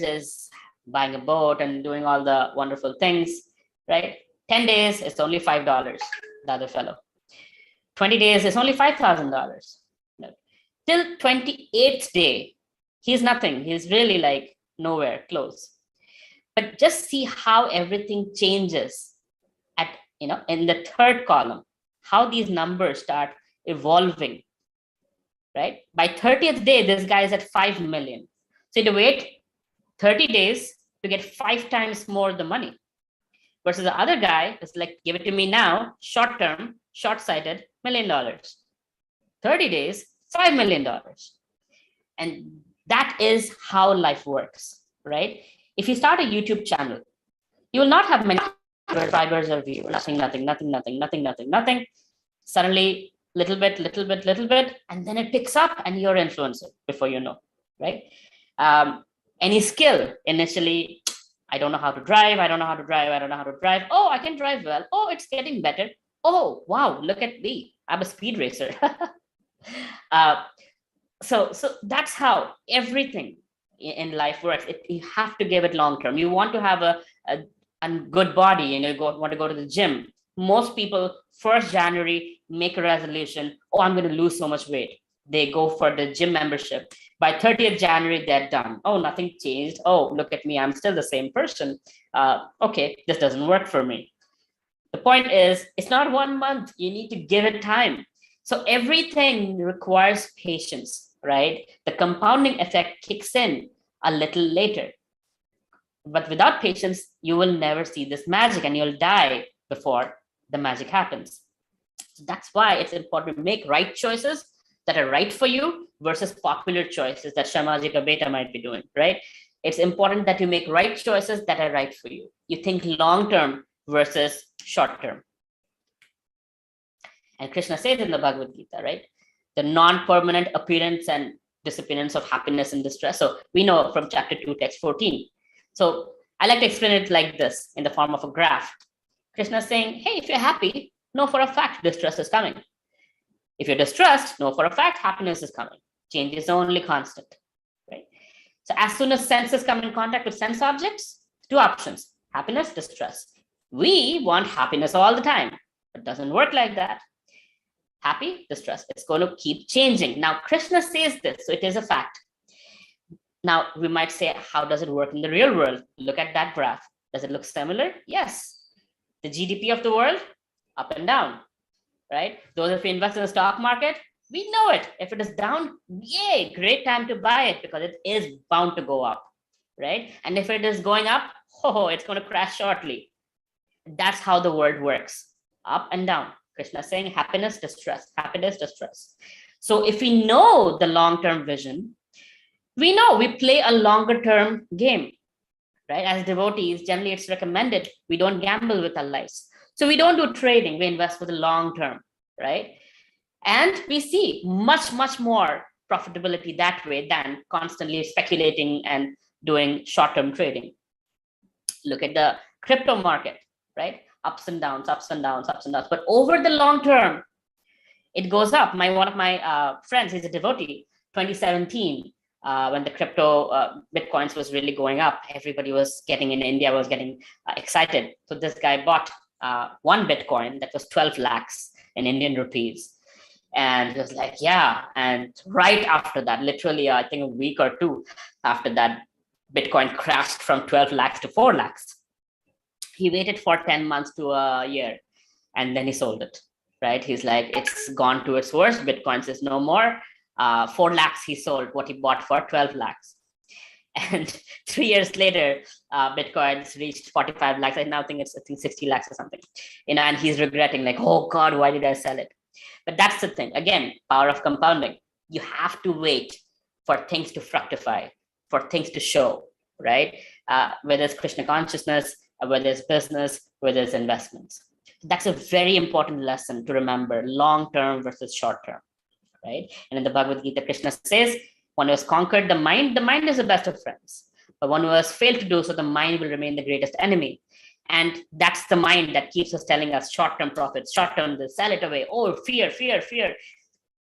is buying a boat and doing all the wonderful things, right? 10 days, it's only $5, the other fellow. 20 days, it's only $5,000. Till 28th day, he's nothing. He's really like nowhere close. But just see how everything changes at, in the third column, how these numbers start evolving, right? By 30th day, this guy is at 5 million. So you wait 30 days to get 5 times more the money. Versus the other guy is like, give it to me now, short term, short-sighted, $1 million. 30 days, $5 million. And that is how life works, right? If you start a YouTube channel, you will not have many subscribers or viewers, nothing. Suddenly, little bit, and then it picks up and you're an influencer before you know, right? Any skill, initially, I don't know how to drive. Oh, I can drive well. Oh, it's getting better. Oh, wow, look at me. I'm a speed racer. So that's how everything in life works. You have to give it long term. You want to have a good body, want to go to the gym. Most people, 1st January, make a resolution. Oh, I'm going to lose so much weight. They go for the gym membership. By 30th January, they're done. Oh, nothing changed. Oh, look at me. I'm still the same person. Okay, this doesn't work for me. The point is, it's not 1 month. You need to give it time. So everything requires patience, right? The compounding effect kicks in a little later. But without patience, you will never see this magic and you'll die before the magic happens. So that's why it's important to make right choices that are right for you versus popular choices that Shamaji ka beta might be doing, right? It's important that you make right choices that are right for you. You think long-term versus short-term. And Krishna says in the Bhagavad Gita, right? The non-permanent appearance and disappearance of happiness and distress. So we know from chapter 2, text 14. So I like to explain it like this in the form of a graph. Krishna is saying, hey, if you're happy, know for a fact distress is coming. If you're distressed, know for a fact happiness is coming. Change is only constant, right? So as soon as senses come in contact with sense objects, 2 options, happiness, distress. We want happiness all the time. It doesn't work like that. Happy, distress. It's going to keep changing. Now, Krishna says this, so it is a fact. Now, we might say, how does it work in the real world? Look at that graph. Does it look similar? Yes. The GDP of the world, up and down, right? Those of you invest in the stock market, we know it. If it is down, yay, great time to buy it because it is bound to go up, right? And if it is going up, oh, it's going to crash shortly. That's how the world works, up and down. Krishna is saying happiness, distress, happiness, distress. So if we know the long-term vision, we know we play a longer-term game, right? As devotees, generally it's recommended we don't gamble with our lives. So we don't do trading, we invest for the long term, right? And we see much, much more profitability that way than constantly speculating and doing short-term trading. Look at the crypto market, right? Ups and downs. But over the long term, it goes up. One of my friends, he's a devotee, 2017, when the crypto Bitcoins was really going up, everybody was getting in India, was getting excited. So this guy bought 1 Bitcoin that was 12 lakhs in Indian rupees. And he was like, yeah. And right after that, literally, I think a week or 2 after that, Bitcoin crashed from 12 lakhs to 4 lakhs. He waited for 10 months to a year and then he sold it, right? He's like, it's gone to its worst. Bitcoins is no more. 4 lakhs he sold what he bought for 12 lakhs. And 3 years later, Bitcoin's reached 45 lakhs. I now think it's 60 lakhs or something, and he's regretting like, oh God, why did I sell it? But that's the thing. Again, power of compounding. You have to wait for things to fructify, for things to show, right? Whether it's Krishna consciousness, whether it's business, whether it's investments. That's a very important lesson to remember, long-term versus short-term, right? And in the Bhagavad Gita, Krishna says, one who has conquered the mind is the best of friends. But one who has failed to do so, the mind will remain the greatest enemy. And that's the mind that keeps us telling us short-term profits, short-term this, sell it away. Oh, fear, fear, fear,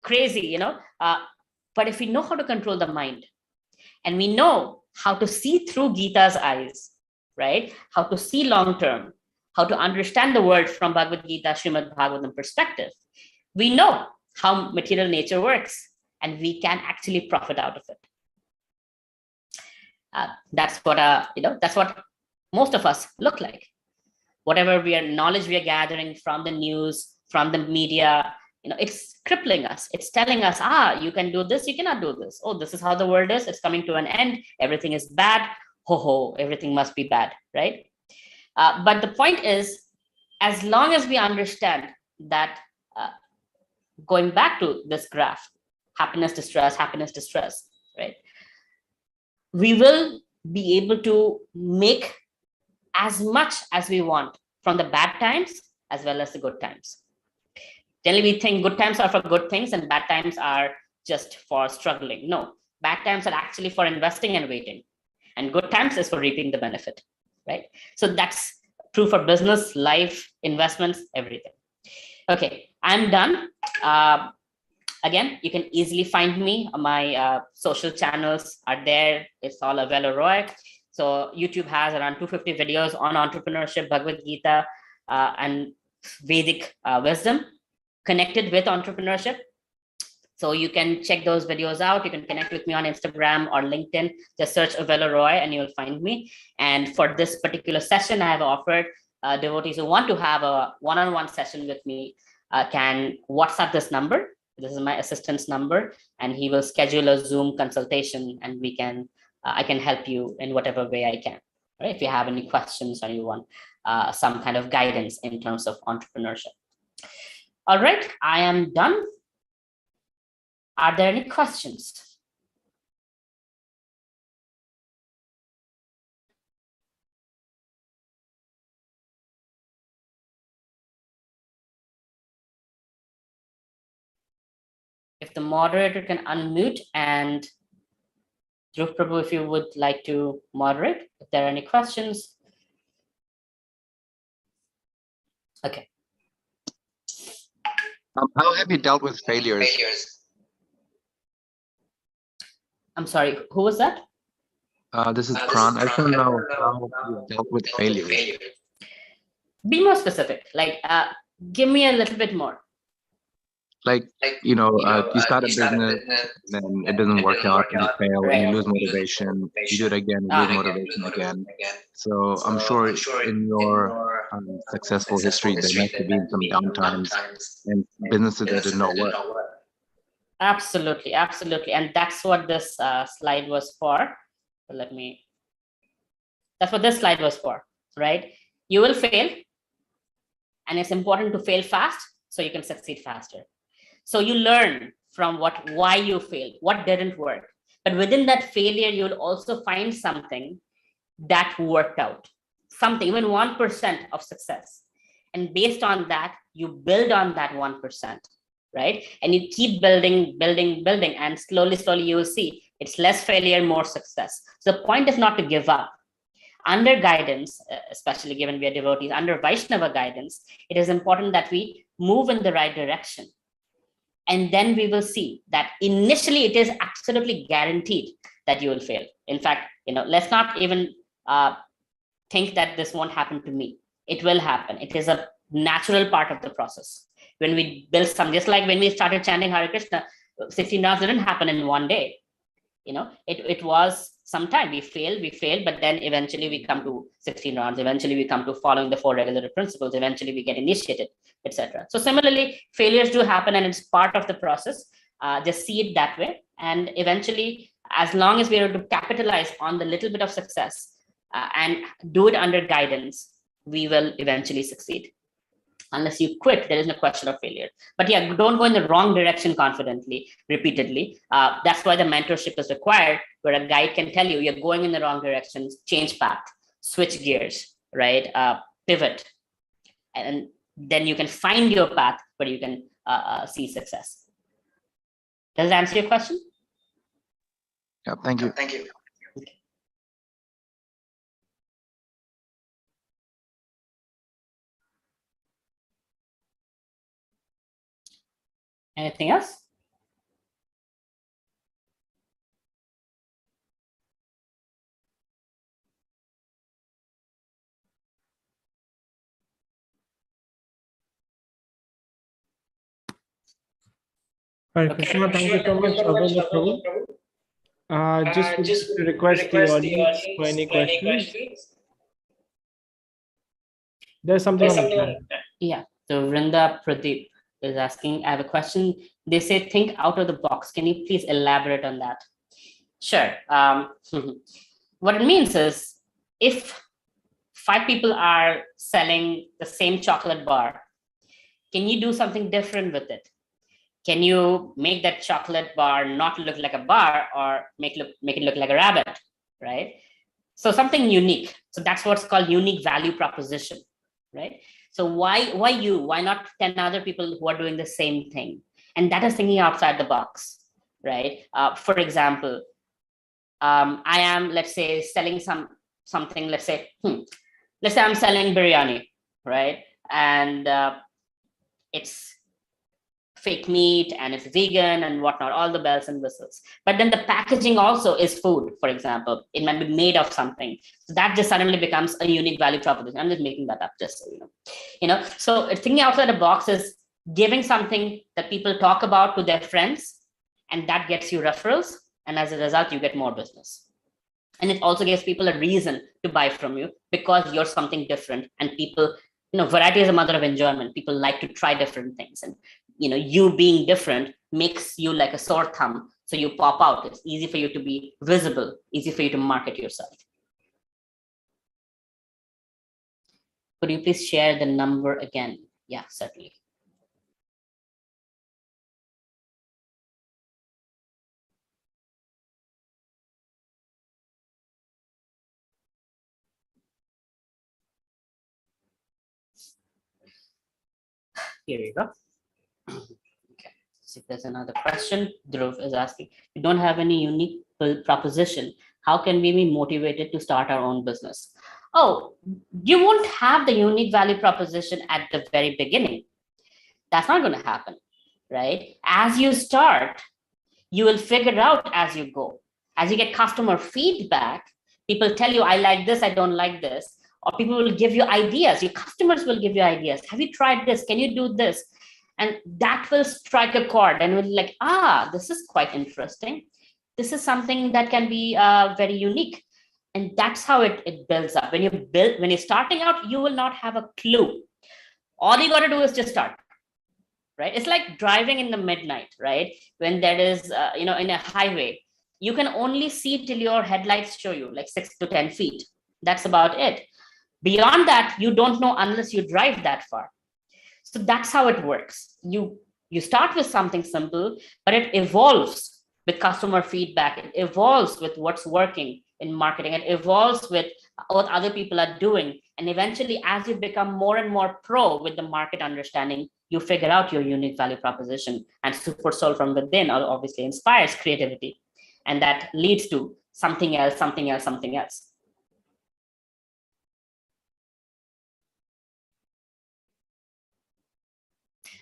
crazy, but if we know how to control the mind, and we know how to see through Gita's eyes, right? How to see long-term, how to understand the world from Bhagavad Gita, Srimad Bhagavatam perspective, we know how material nature works, and we can actually profit out of it. That's what most of us look like. Whatever knowledge we are gathering from the news, from the media, it's crippling us. It's telling us, you can do this, you cannot do this. Oh, this is how the world is. It's coming to an end. Everything is bad. Everything must be bad, right? But the point is, as long as we understand that, going back to this graph, happiness to stress, right? We will be able to make as much as we want from the bad times as well as the good times. Generally, we think good times are for good things and bad times are just for struggling. No, bad times are actually for investing and waiting, and good times is for reaping the benefit, right? So that's true for business, life, investments, everything. Okay, I'm done. Again, you can easily find me. My social channels are there. It's all Avella Roy. So YouTube has around 250 videos on entrepreneurship, Bhagavad Gita, and Vedic wisdom connected with entrepreneurship. So you can check those videos out. You can connect with me on Instagram or LinkedIn. Just search Avella Roy and you'll find me. And for this particular session, I have offered devotees who want to have a one-on-one session with me can WhatsApp this number. This is my assistant's number, and he will schedule a Zoom consultation, and we can I can help you in whatever way I can. Right? If you have any questions or you want some kind of guidance in terms of entrepreneurship. All right, I am done. Are there any questions? If the moderator can unmute, and Dhruv Prabhu, if you would like to moderate, if there are any questions. Okay. How have you dealt with failures? I'm sorry, who was that? This is Kran. I don't know how you dealt with failures. Be more specific. Like, give me a little bit more. Like, you start a business, then it doesn't work out, and you fail, and you lose motivation. You do it again, you lose motivation again. So I'm sure in your successful history, there must have been some downtimes and businesses that did not work. Absolutely, absolutely. And that's what this slide was for. That's what this slide was for, right? You will fail, and it's important to fail fast so you can succeed faster. So you learn from why you failed, what didn't work. But within that failure, you'll also find something that worked out, something, even 1% of success. And based on that, you build on that 1%, right? And you keep building, and slowly, you will see it's less failure, more success. So the point is not to give up. Under guidance, especially given we are devotees, under Vaishnava guidance, it is important that we move in the right direction. And then we will see that initially it is absolutely guaranteed that you will fail. In fact, let's not even think that this won't happen to me. It will happen. It is a natural part of the process. When we build just like when we started chanting Hare Krishna, 16 rounds didn't happen in one day. It was some time. We failed, but then eventually we come to 16 rounds. Eventually we come to following the 4 regular principles. Eventually we get initiated, etc. So similarly, failures do happen, and it's part of the process. Just see it that way. And eventually, as long as we're able to capitalize on the little bit of success and do it under guidance, we will eventually succeed. Unless you quit, there is no question of failure. But yeah, don't go in the wrong direction confidently, repeatedly. That's why the mentorship is required, where a guide can tell you you're going in the wrong direction, change path, switch gears, right? Pivot. And then you can find your path where you can see success. Does that answer your question? Yeah, thank you. Anything else? Hare Krishna, thank you so much, Abhinav Prabhu. Just would like to request the audience for any questions. There's something on the chat. Yeah, so Vrinda Pradeep is asking, I have a question. They say, think out of the box. Can you please elaborate on that? Sure. What it means is, if 5 people are selling the same chocolate bar, can you do something different with it? Can you make that chocolate bar not look like a bar, or make it look like a rabbit, right? So something unique. So that's what's called unique value proposition, right? So why you? Why not 10 other people who are doing the same thing? And that is thinking outside the box, right? For example, I am, let's say, selling something. Let's say I'm selling biryani, right? And it's fake meat and it's vegan and whatnot, all the bells and whistles. But then the packaging also is food, for example. It might be made of something. So that just suddenly becomes a unique value proposition. I'm just making that up, just so you know. So thinking outside the box is giving something that people talk about to their friends, and that gets you referrals. And as a result, you get more business. And it also gives people a reason to buy from you, because you're something different. And people, variety is a mother of enjoyment. People like to try different things. And you being different makes you like a sore thumb. So you pop out. It's easy for you to be visible, easy for you to market yourself. Could you please share the number again? Yeah, certainly. Here you go. Okay. So if there's another question, Dhruv is asking, we don't have any unique proposition. How can we be motivated to start our own business? Oh, you won't have the unique value proposition at the very beginning. That's not going to happen, right? As you start, you will figure out as you go. As you get customer feedback, people tell you, I like this, I don't like this. Or people will give you ideas. Your customers will give you ideas. Have you tried this? Can you do this? And that will strike a chord and will be like, this is quite interesting. This is something that can be very unique. And that's how it builds up. When you're starting out, you will not have a clue. All you got to do is just start. Right? It's like driving in the midnight, right? When there is, in a highway, you can only see till your headlights show you, like 6 to 10 feet. That's about it. Beyond that, you don't know unless you drive that far. So that's how it works. You start with something simple, but it evolves with customer feedback. It evolves with what's working in marketing. It evolves with what other people are doing. And eventually, as you become more and more pro with the market understanding, you figure out your unique value proposition. And Super Soul from within obviously inspires creativity. And that leads to something else, something else, something else.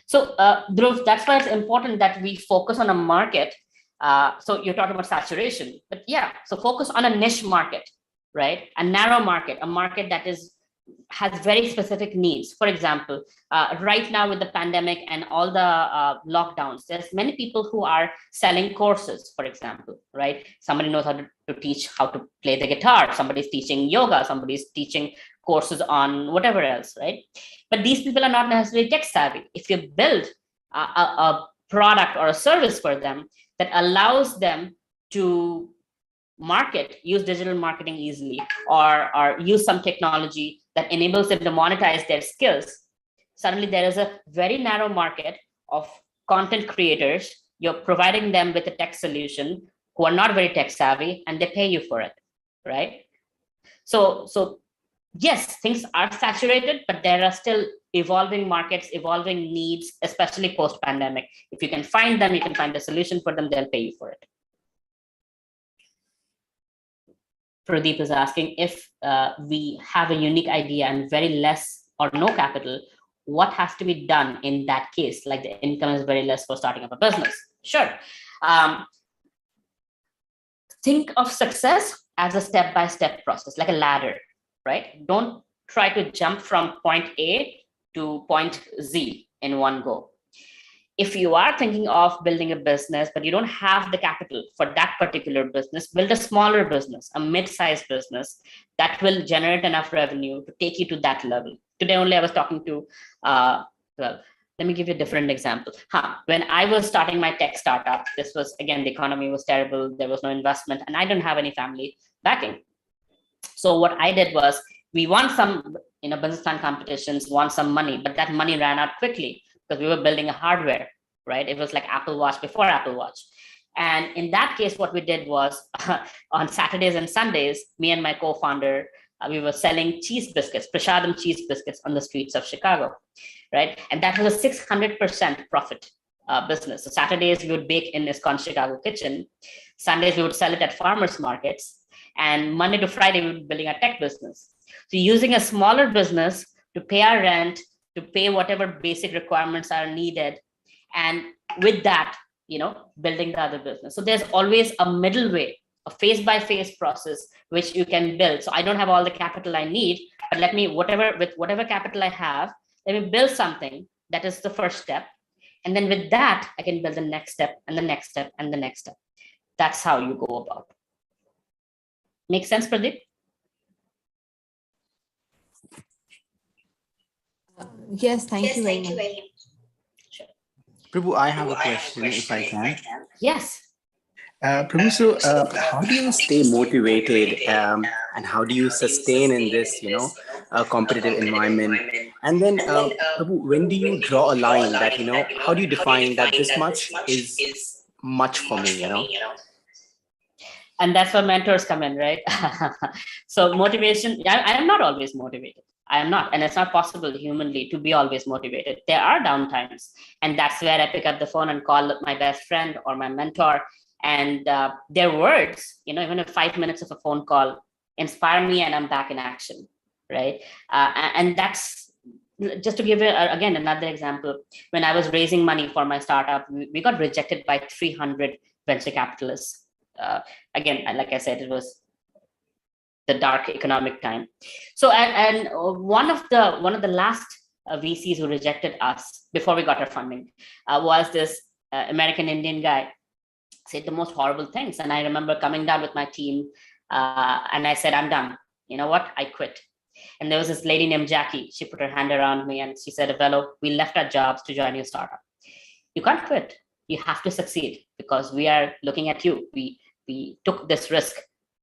So Dhruv, that's why it's important that we focus on a market. So you're talking about saturation, but yeah, so focus on a niche market, right? A narrow market, a market that has very specific needs. For example, right now with the pandemic and all the lockdowns, there's many people who are selling courses, for example, right? Somebody knows how to teach how to play the guitar. Somebody's teaching yoga. Somebody's teaching courses on whatever else, right? But these people are not necessarily tech savvy. If you build a product or a service for them that allows them to use digital marketing easily, or use some technology that enables them to monetize their skills, suddenly there is a very narrow market of content creators. You're providing them with a tech solution who are not very tech savvy, and they pay you for it, right? So yes, things are saturated, but there are still evolving markets, evolving needs, especially post-pandemic. If you can find them, you can find a solution for them, they'll pay you for it. Pradeep is asking, if we have a unique idea and very less or no capital, what has to be done in that case? Like the income is very less for starting up a business. Sure. Think of success as a step-by-step process, like a ladder, right? Don't try to jump from point A to point Z in one go. If you are thinking of building a business, but you don't have the capital for that particular business, build a smaller business, a mid-sized business that will generate enough revenue to take you to that level. Today only I was talking to, well, let me give you a different example. When I was starting my tech startup, this was, again, the economy was terrible. There was no investment and I didn't have any family backing. So what I did was, we won some, business plan competitions, won some money, but that money ran out quickly because we were building a hardware, right? It was like Apple Watch before Apple Watch. And in that case, what we did was on Saturdays and Sundays, me and my co-founder, we were selling cheese biscuits, Prashadam cheese biscuits on the streets of Chicago, right? And that was a 600% profit business. So Saturdays, we would bake in ISKCON Chicago kitchen. Sundays, we would sell it at farmers markets. And Monday to Friday, we were building a tech business. So using a smaller business to pay our rent, to pay whatever basic requirements are needed. And with that, building the other business. So there's always a middle way, a phase-by-phase process, which you can build. So I don't have all the capital I need, but with whatever capital I have, let me build something that is the first step. And then with that, I can build the next step and the next step and the next step. That's how you go about it. Make sense, Pradeep? Yes, thank you very much. Sure. Prabhu, I have a question if I can. Yes. Prabhu, so how do you stay motivated and how do you sustain in this, competitive environment? And then, Prabhu, when do you draw a line that, how do you define that this much is much for me, And that's where mentors come in, right? So motivation, I am not always motivated. I am not, and it's not possible humanly to be always motivated. There are downtimes, and that's where I pick up the phone and call my best friend or my mentor, and their words, even if 5 minutes of a phone call inspire me and I'm back in action, right? And that's, just to give you, again, another example. When I was raising money for my startup, we got rejected by 300 venture capitalists. Again, like I said, it was the dark economic time. So, and one of the last VCs who rejected us before we got our funding was this American Indian guy. Said the most horrible things. And I remember coming down with my team and I said, I'm done. You know what? I quit. And there was this lady named Jackie. She put her hand around me and she said, Avello, we left our jobs to join your startup. You can't quit. You have to succeed because we are looking at you. We took this risk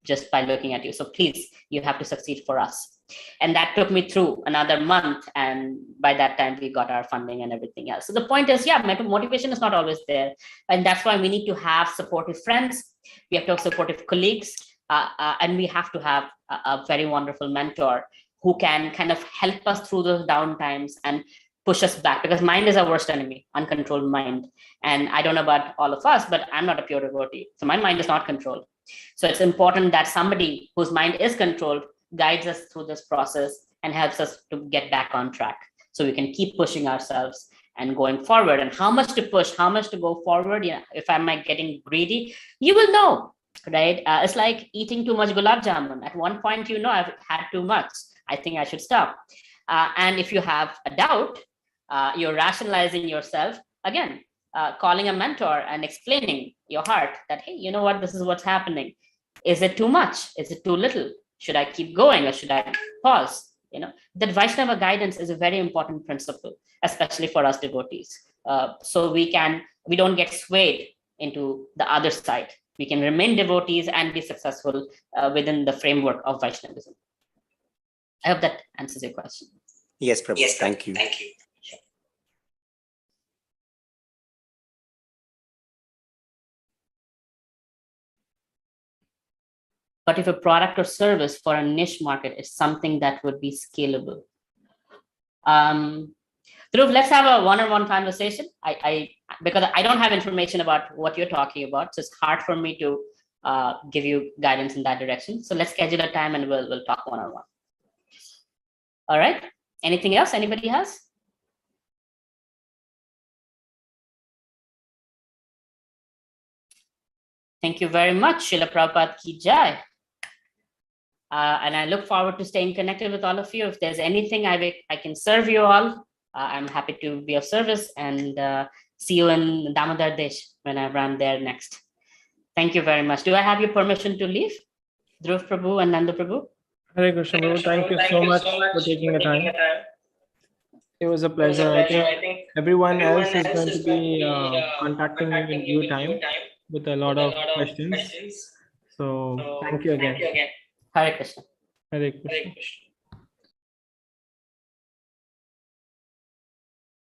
just by looking at you. So please, you have to succeed for us. And that took me through another month. And by that time, we got our funding and everything else. So the point is, yeah, motivation is not always there. And that's why we need to have supportive friends. We have to have supportive colleagues. And we have to have a very wonderful mentor who can kind of help us through those down times and push us back, because mind is our worst enemy, uncontrolled mind. And I don't know about all of us, but I'm not a pure devotee. So my mind is not controlled. So it's important that somebody whose mind is controlled guides us through this process and helps us to get back on track so we can keep pushing ourselves and going forward. And how much to push, how much to go forward, if I'm getting greedy, you will know, right? It's like eating too much gulab jamun. At one point, I've had too much. I think I should stop. And if you have a doubt, you're rationalizing yourself, again, calling a mentor and explaining your heart that, hey, you know what, this is what's happening. Is it too much? Is it too little? Should I keep going or should I pause? That Vaishnava guidance is a very important principle, especially for us devotees. So we don't get swayed into the other side. We can remain devotees and be successful within the framework of Vaishnavism. I hope that answers your question. Yes, Prabhu. Yes, thank you. Thank you. But if a product or service for a niche market is something that would be scalable. Dhruv, let's have a one-on-one conversation. Because I don't have information about what you're talking about, so it's hard for me to give you guidance in that direction. So let's schedule a time and we'll talk one-on-one. All right. Anything else anybody has? Thank you very much. Srila Prabhupada ki jai. And I look forward to staying connected with all of you. If there's anything I can serve you all, I'm happy to be of service, and see you in Damodar Desh whenever I'm there next. Thank you very much. Do I have your permission to leave? Dhruv Prabhu and Nanda Prabhu? Hare Krishna, Prabhu. Thank you so much for taking the time. It was a pleasure. I think everyone else is going to be contacting you in due time with a lot of questions. So thank you again. Hare Krishna. Hare Krishna.